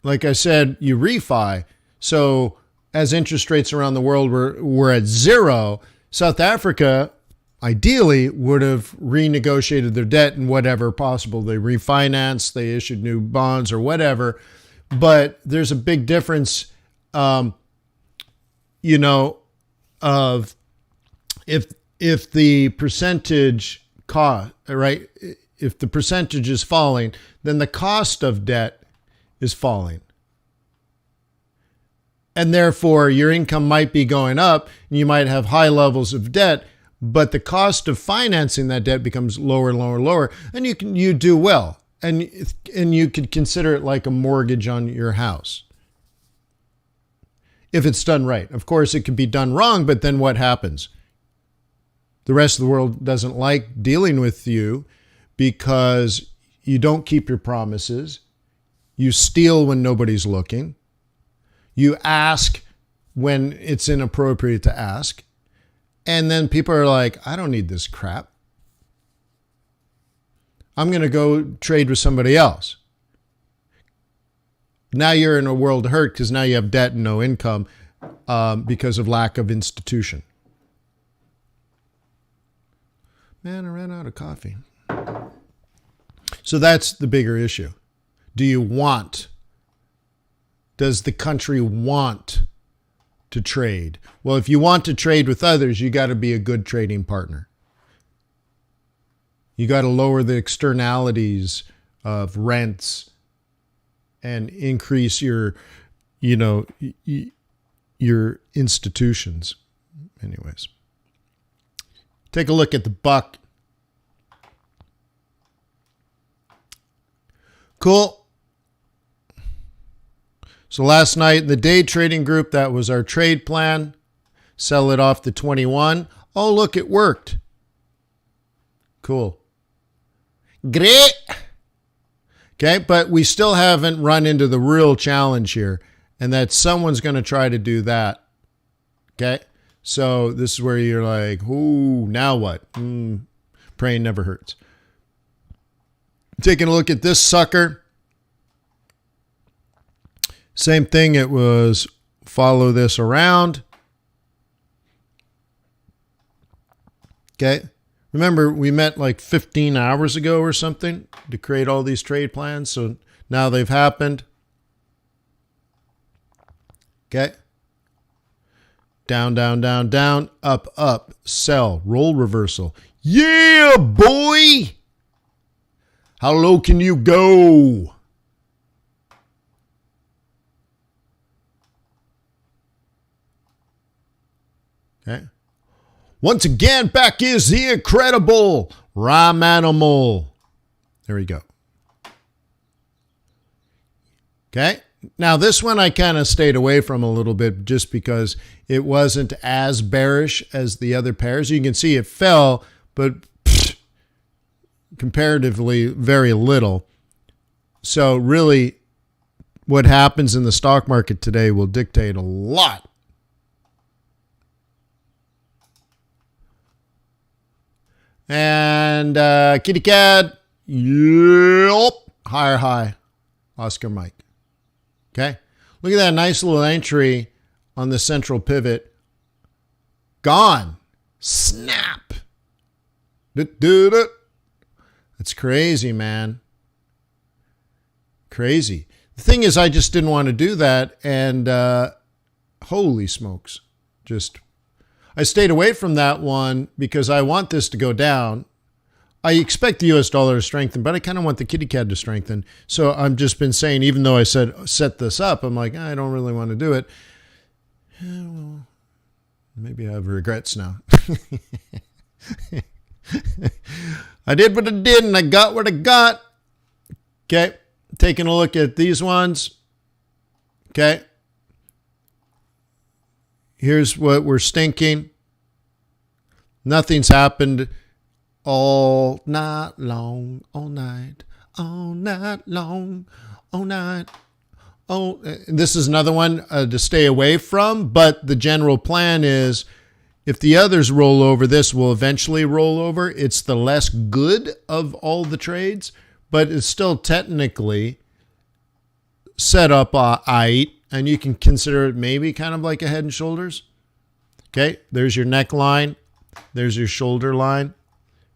like I said, you refi. So as interest rates around the world were at zero, South Africa ideally would have renegotiated their debt in whatever possible. They refinanced, they issued new bonds or whatever. But there's a big difference, of if the percentage cost, right? If the percentage is falling, then the cost of debt is falling. And therefore, your income might be going up, and you might have high levels of debt, but the cost of financing that debt becomes lower and lower and lower, and you do well. And you could consider it like a mortgage on your house, if it's done right. Of course, it could be done wrong, but then what happens? The rest of the world doesn't like dealing with you because you don't keep your promises. You steal when nobody's looking. You ask when it's inappropriate to ask. And then people are like, I don't need this crap. I'm going to go trade with somebody else. Now you're in a world of hurt because now you have debt and no income because of lack of institution. Man, I ran out of coffee. So that's the bigger issue. Does the country want to trade? Well, if you want to trade with others, you got to be a good trading partner. You got to lower the externalities of rents and increase your, your institutions. Anyways, take a look at the buck. Cool. So last night in the day trading group, that was our trade plan. Sell it off to 21. Oh, look, it worked. Cool. Great. Okay, but we still haven't run into the real challenge here, and that someone's going to try to do that. Okay, so this is where you're like, ooh, now what? Praying never hurts. Taking a look at this sucker. Same thing, it was follow this around. Okay. Remember, we met like 15 hours ago or something to create all these trade plans. So now they've happened. Okay. Down, down, down, down, up, up, sell, roll reversal. Yeah, boy. How low can you go? Okay. Once again, back is the incredible Rhyme Animal. There we go. Okay. Now, this one I kind of stayed away from a little bit just because it wasn't as bearish as the other pairs. You can see it fell, but comparatively very little. So really, what happens in the stock market today will dictate a lot. And kitty cat, yep, higher high, Oscar Mike. Okay, look at that nice little entry on the central pivot. Gone, snap. That's crazy, man. Crazy. The thing is, I just didn't want to do that, and holy smokes, I stayed away from that one because I want this to go down. I expect the US dollar to strengthen, but I kind of want the kitty cat to strengthen. So I've just been saying, even though I set this up, I'm like, I don't really want to do it. Yeah, well, maybe I have regrets now. I did what I did and I got what I got. Okay. Taking a look at these ones. Okay. Here's what we're stinking. Nothing's happened all night long, all night long, all night. Oh, this is another one to stay away from, but the general plan is if the others roll over, this will eventually roll over. It's the less good of all the trades, but it's still technically set up aight. And you can consider it maybe kind of like a head and shoulders. Okay, there's your neckline. There's your shoulder line.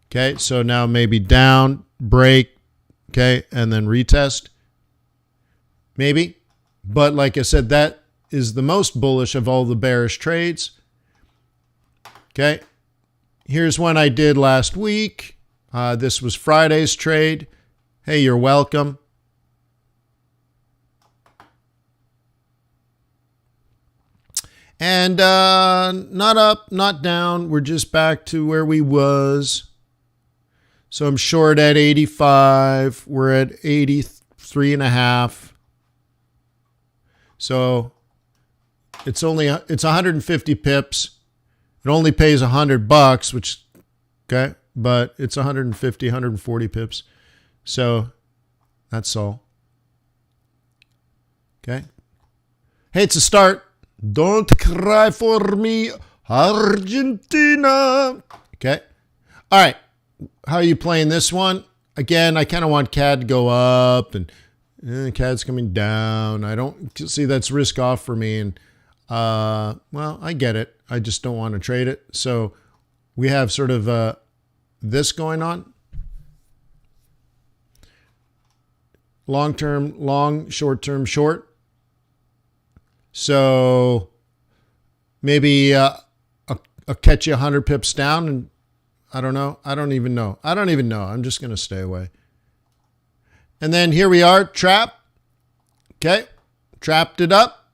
Okay, so now maybe down, break, okay, and then retest. Maybe. But like I said, that is the most bullish of all the bearish trades. Okay, here's one I did last week. This was Friday's trade. Hey, you're welcome. And not up, not down. We're just back to where we was. So I'm short at 85. We're at 83.5. So it's 150 pips. It only pays $100, which, okay, but it's 150, 140 pips. So that's all. Okay. Hey, it's a start. Don't cry for me, Argentina. Okay. All right. How are you playing this one? Again, I kind of want CAD to go up and CAD's coming down. I don't see that's risk off for me. And, well, I get it. I just don't want to trade it. So we have sort of this going on. Long-term, long, short-term, short. So maybe I'll catch you 100 pips down, and I don't know. I don't even know. I'm just going to stay away. And then here we are, trap. Okay, trapped it up.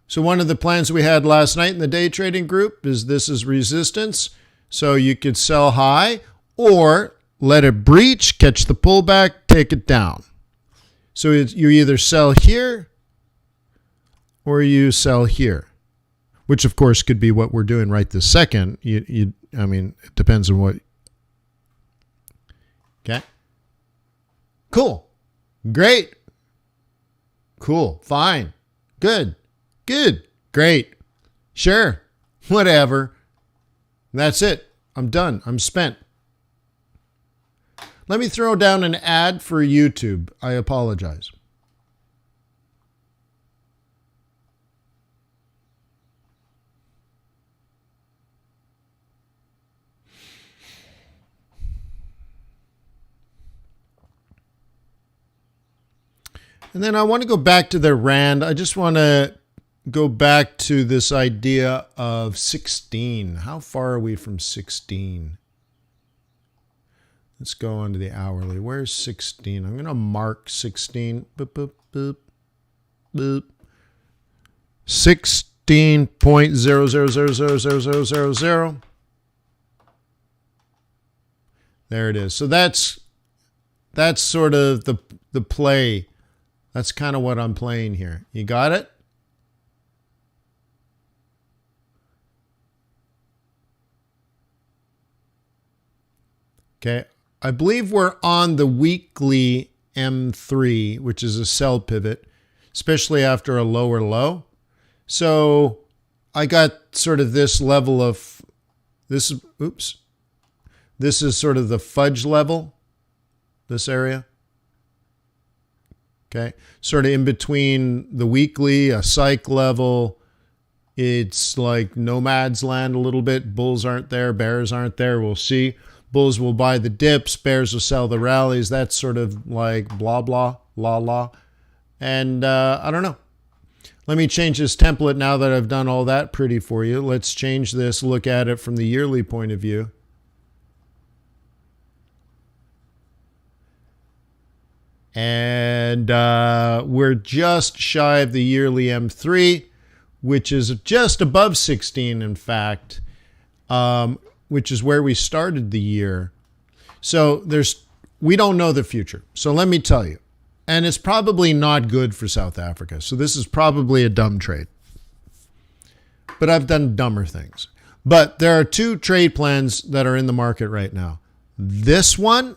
So one of the plans we had last night in the day trading group is this is resistance. So you could sell high or let it breach, catch the pullback, take it down. So you either sell here or you sell here, which of course could be what we're doing right this second. I mean, it depends on what. Okay. Cool. Great. Cool. Fine. Good. Good. Great. Sure. Whatever. That's it. I'm done. I'm spent. Let me throw down an ad for YouTube. I apologize. And then I want to go back to the Rand. I just want to go back to this idea of 16. How far are we from 16? Let's go on to the hourly. Where's 16? I'm going to mark 16. Boop, boop, boop, boop. 16.00000000. There it is. So that's sort of the play. That's kind of what I'm playing here. You got it? Okay. I believe we're on the weekly M3, which is a sell pivot, especially after a lower low. So I got sort of this level of this is sort of the fudge level, this area. Okay, sort of in between the weekly, a psych level. It's like nomad's land a little bit. Bulls aren't there, bears aren't there. We'll see. Bulls will buy the dips, bears will sell the rallies. That's sort of like blah, blah, la, la. And I don't know. Let me change this template now that I've done all that pretty for you. Let's change this, look at it from the yearly point of view. And we're just shy of the yearly M3, which is just above 16, in fact, which is where we started the year. So we don't know the future. So let me tell you, and it's probably not good for South Africa. So this is probably a dumb trade. But I've done dumber things. But there are two trade plans that are in the market right now. This one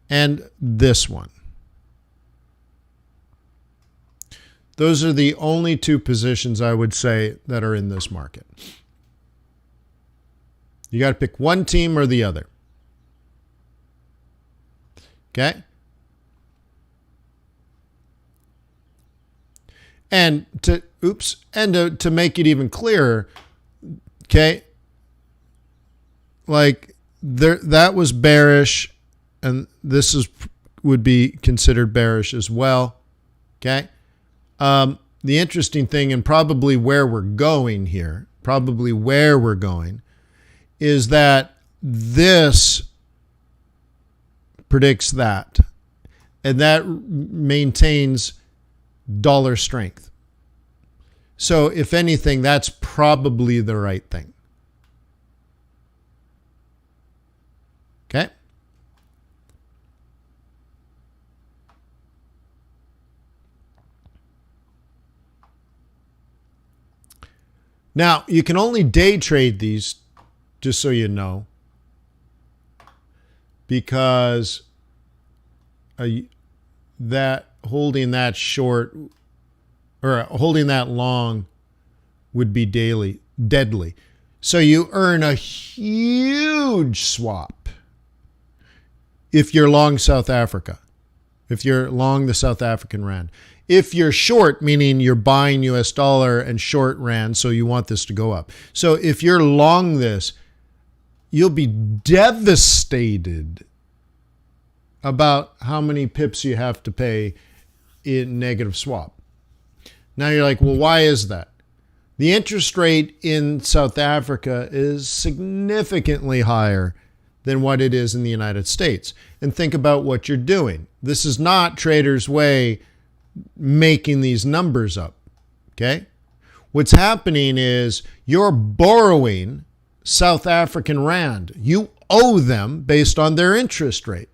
and this one. Those are the only two positions I would say that are in this market. You got to pick one team or the other. Okay? And to make it even clearer, okay? Like that was bearish, and this would be considered bearish as well. Okay? The interesting thing, and probably where we're going here, is that this predicts that, and that maintains dollar strength. So if anything, that's probably the right thing. Okay? Now, you can only day trade these, just so you know, because that holding that short or holding that long would be deadly. So you earn a huge swap if you're long South Africa, if you're long the South African Rand. If you're short, meaning you're buying US dollar and short Rand, so you want this to go up. So if you're long this, you'll be devastated about how many pips you have to pay in negative swap. Now you're like, well, why is that? The interest rate in South Africa is significantly higher than what it is in the United States. And think about what you're doing. This is not Trader's Way making these numbers up, okay? What's happening is you're borrowing South African rand. You owe them based on their interest rate.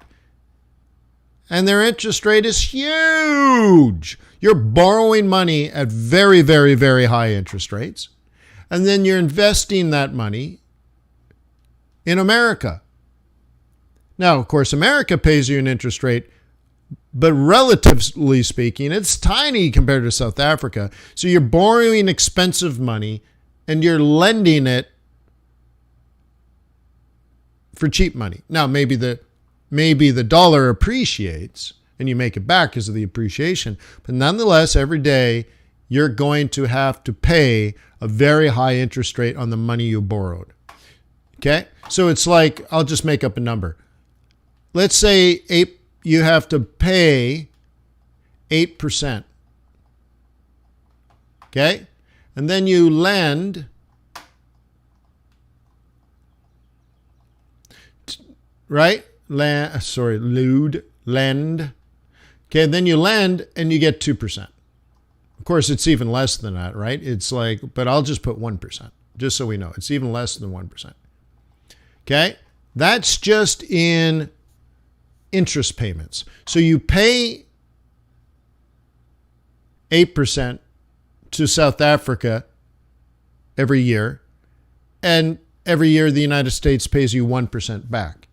And their interest rate is huge. You're borrowing money at very, very, very high interest rates. And then you're investing that money in America. Now, of course, America pays you an interest rate, but relatively speaking, it's tiny compared to South Africa. So you're borrowing expensive money and you're lending it for cheap money. Now, maybe the dollar appreciates and you make it back because of the appreciation. But nonetheless, every day you're going to have to pay a very high interest rate on the money you borrowed. Okay? So it's like, I'll just make up a number. Let's say you have to pay 8%. Okay? And then you lend right? Lend. Okay, then you lend and you get 2%. Of course, it's even less than that, right? It's like, but I'll just put 1%, just so we know. It's even less than 1%. Okay? That's just in interest payments. So you pay 8% to South Africa every year, and every year the United States pays you 1% back.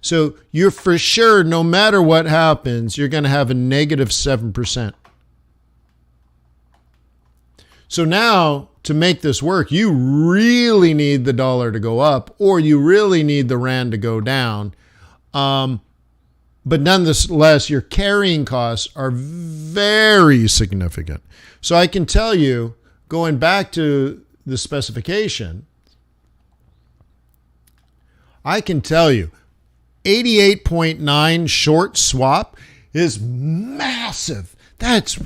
So you're for sure, no matter what happens, you're going to have a negative 7%. So now, to make this work, you really need the dollar to go up, or you really need the rand to go down. But nonetheless, your carrying costs are very significant. So I can tell you, going back to the specification, I can tell you, 88.9 short swap is massive. That's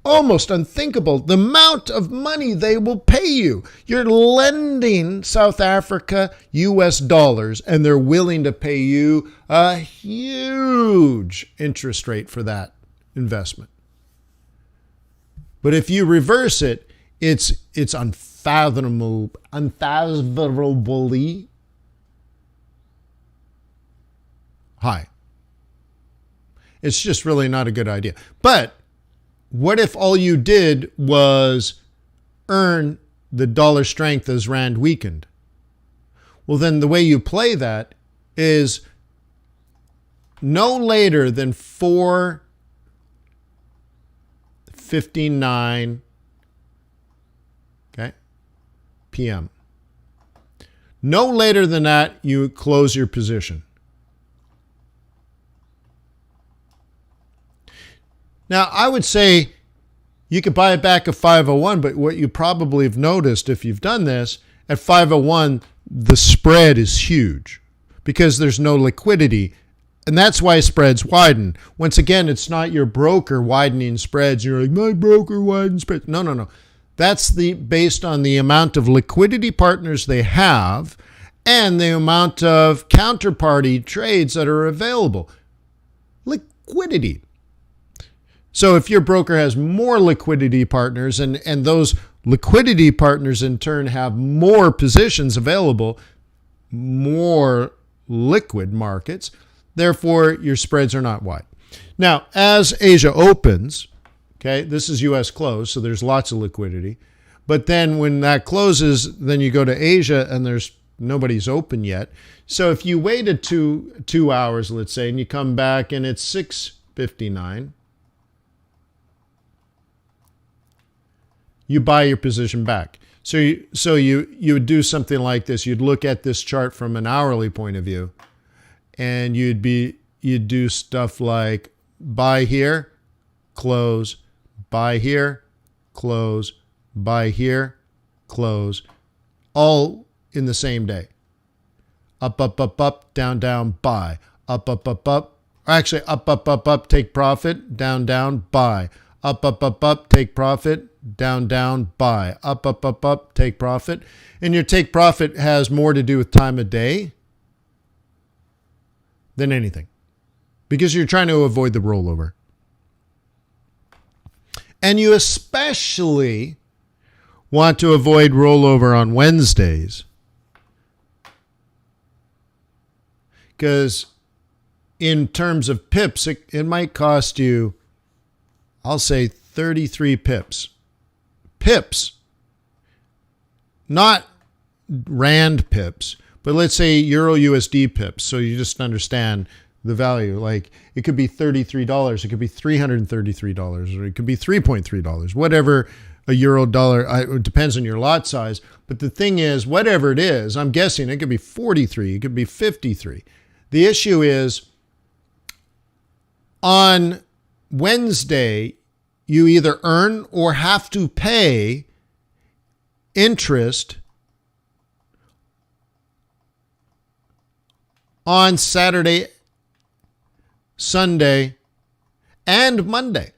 almost unthinkable. The amount of money they will pay you. You're lending South Africa US dollars, and they're willing to pay you a huge interest rate for that investment. But if you reverse it, it's unfathomably high. It's just really not a good idea. But what if all you did was earn the dollar strength as rand weakened? Well, then the way you play that is no later than 4:59 p.m. No later than that, you close your position. Now, I would say you could buy it back at 501, but what you probably have noticed if you've done this, at 501, the spread is huge because there's no liquidity. And that's why spreads widen. Once again, it's not your broker widening spreads. You're like, my broker widens spreads. No. That's based on the amount of liquidity partners they have and the amount of counterparty trades that are available. Liquidity. So if your broker has more liquidity partners and those liquidity partners in turn have more positions available, more liquid markets, therefore your spreads are not wide. Now, as Asia opens, okay, this is US close, so there's lots of liquidity. But then when that closes, then you go to Asia and nobody's open yet. So if you waited two hours, let's say, and you come back and it's 6:59, you buy your position back. So you would do something like this. You'd look at this chart from an hourly point of view, and you'd do stuff like buy here, close, buy here, close, buy here, close, all in the same day. Up, down, buy. Up. Actually, up, take profit, down, buy. Up, take profit, down, down, buy, up, up, up, up, take profit. And your take profit has more to do with time of day than anything, because you're trying to avoid the rollover. And you especially want to avoid rollover on Wednesdays, because in terms of pips, it might cost you, I'll say 33 pips. Pips. Not Rand pips, but let's say Euro USD pips. So you just understand the value. Like it could be $33, it could be $333, or it could be $3.3, whatever a euro dollar, it depends on your lot size. But the thing is, whatever it is, I'm guessing it could be 43, it could be 53. The issue is on Wednesday, you either earn or have to pay interest on Saturday, Sunday, and Monday.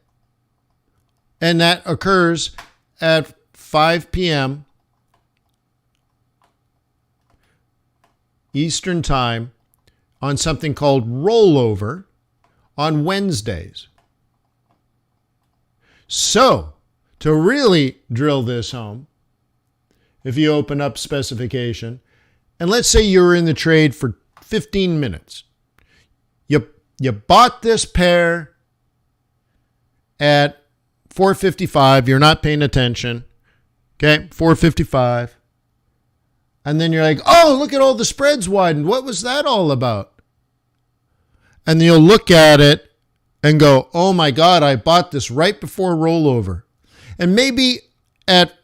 And that occurs at 5 p.m. Eastern Time on something called rollover on Wednesdays. So, to really drill this home, if you open up specification, and let's say you're in the trade for 15 minutes. You bought this pair at 455. You're not paying attention. Okay, 455. And then you're like, oh, look at all the spreads widened. What was that all about? And you'll look at it and go, oh my God, I bought this right before rollover. And maybe at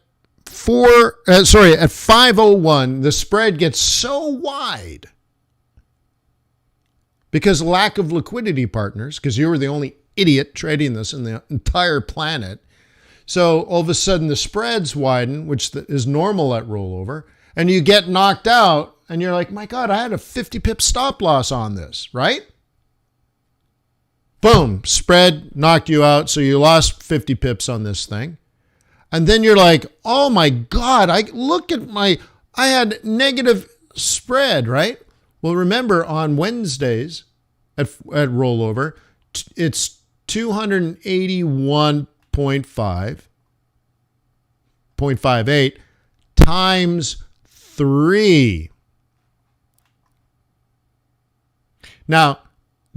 5:01, the spread gets so wide because lack of liquidity partners, because you were the only idiot trading this in the entire planet. So all of a sudden the spreads widen, which is normal at rollover, and you get knocked out and you're like, my God, I had a 50 pip stop loss on this, right? Boom, spread knocked you out. So you lost 50 pips on this thing. And then you're like, oh my God, I had negative spread, right? Well, remember on Wednesdays at rollover, it's 281.58 times 3. Now,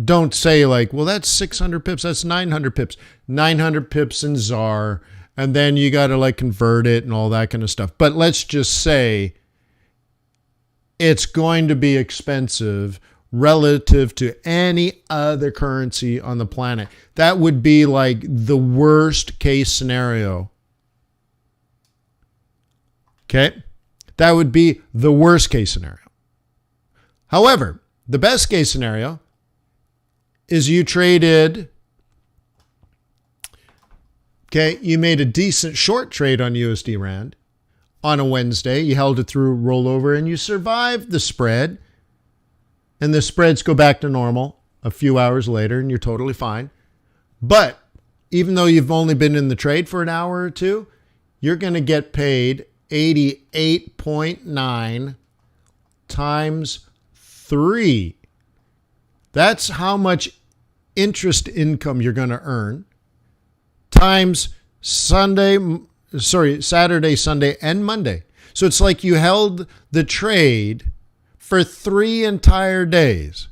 don't say like, well, that's 600 pips. That's 900 pips. 900 pips in ZAR. And then you got to like convert it and all that kind of stuff. But let's just say it's going to be expensive relative to any other currency on the planet. That would be like the worst case scenario. Okay? That would be the worst case scenario. However, the best case scenario is you traded, okay, you made a decent short trade on USD Rand on a Wednesday. You held it through rollover and you survived the spread. And the spreads go back to normal a few hours later and you're totally fine. But even though you've only been in the trade for an hour or two, you're going to get paid 88.9 times 3. That's how much interest income you're going to earn times Saturday, Sunday, and Monday. So it's like you held the trade for 3 entire days.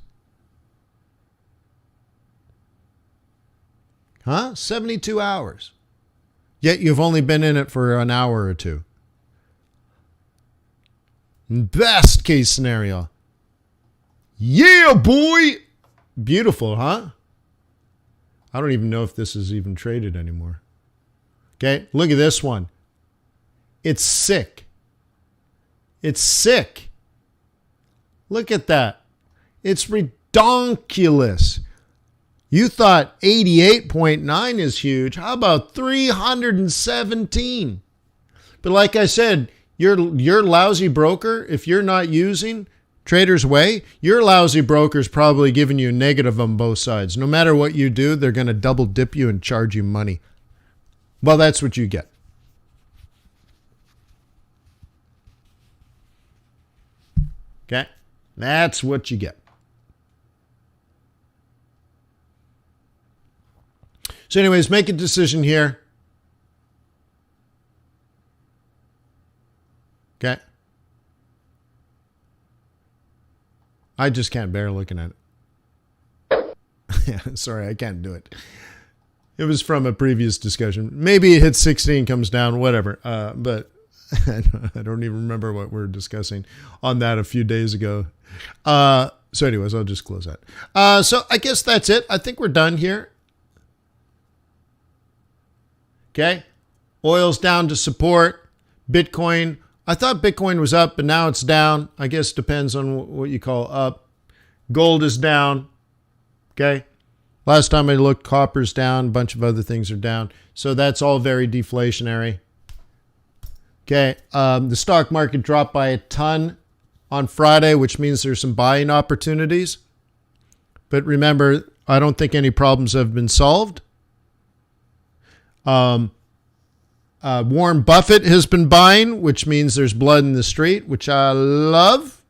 72 hours. Yet you've only been in it for an hour or two. Best case scenario. Yeah, boy. Beautiful, huh? I don't even know if this is even traded anymore. Okay, look at this one. It's sick. It's sick. Look at that. It's redonkulous. You thought 88.9 is huge. How about 317? But like I said, your lousy broker, if you're not using Trader's Way, your lousy broker's probably giving you a negative on both sides. No matter what you do, they're going to double dip you and charge you money. Well, that's what you get. Okay? That's what you get. So anyways, make a decision here. Okay? I just can't bear looking at it. Yeah, sorry, I can't do it. It was from a previous discussion. Maybe it hits 16, comes down, whatever. But I don't even remember what we were discussing on that a few days ago. So anyways, I'll just close that. So I guess that's it. I think we're done here. Okay. Oil's down to support. Bitcoin. I thought Bitcoin was up, but now it's down. I guess depends on what you call up. Gold is down. Okay. Last time I looked, copper's down. A bunch of other things are down. So that's all very deflationary. Okay. The stock market dropped by a ton on Friday, which means there's some buying opportunities. But remember, I don't think any problems have been solved. Warren Buffett has been buying, which means there's blood in the street, which I love.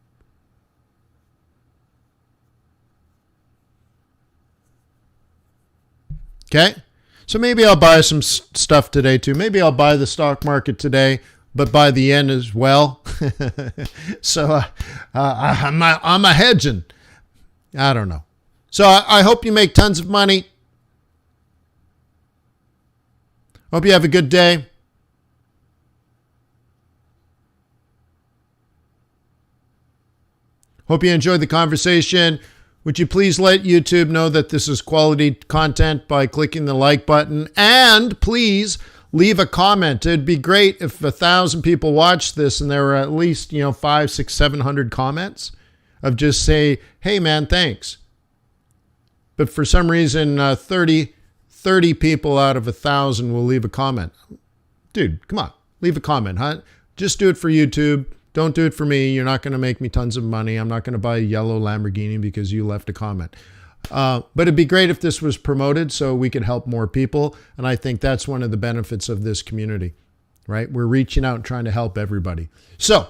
Okay. So maybe I'll buy some stuff today too. Maybe I'll buy the stock market today, but by the end as well. So I'm a hedging. I don't know. So I hope you make tons of money. Hope you have a good day. Hope you enjoyed the conversation. Would you please let YouTube know that this is quality content by clicking the like button? And please leave a comment. It'd be great if 1,000 people watched this and there were at least, 500, 600, 700 comments of just say, hey man, thanks. But for some reason, 30 people out of 1,000 will leave a comment. Dude, come on, leave a comment, huh? Just do it for YouTube. Don't do it for me. You're not going to make me tons of money. I'm not going to buy a yellow Lamborghini because you left a comment. But it'd be great if this was promoted so we could help more people. And I think that's one of the benefits of this community, right? We're reaching out and trying to help everybody. So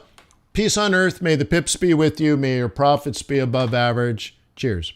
peace on earth. May the pips be with you. May your profits be above average. Cheers.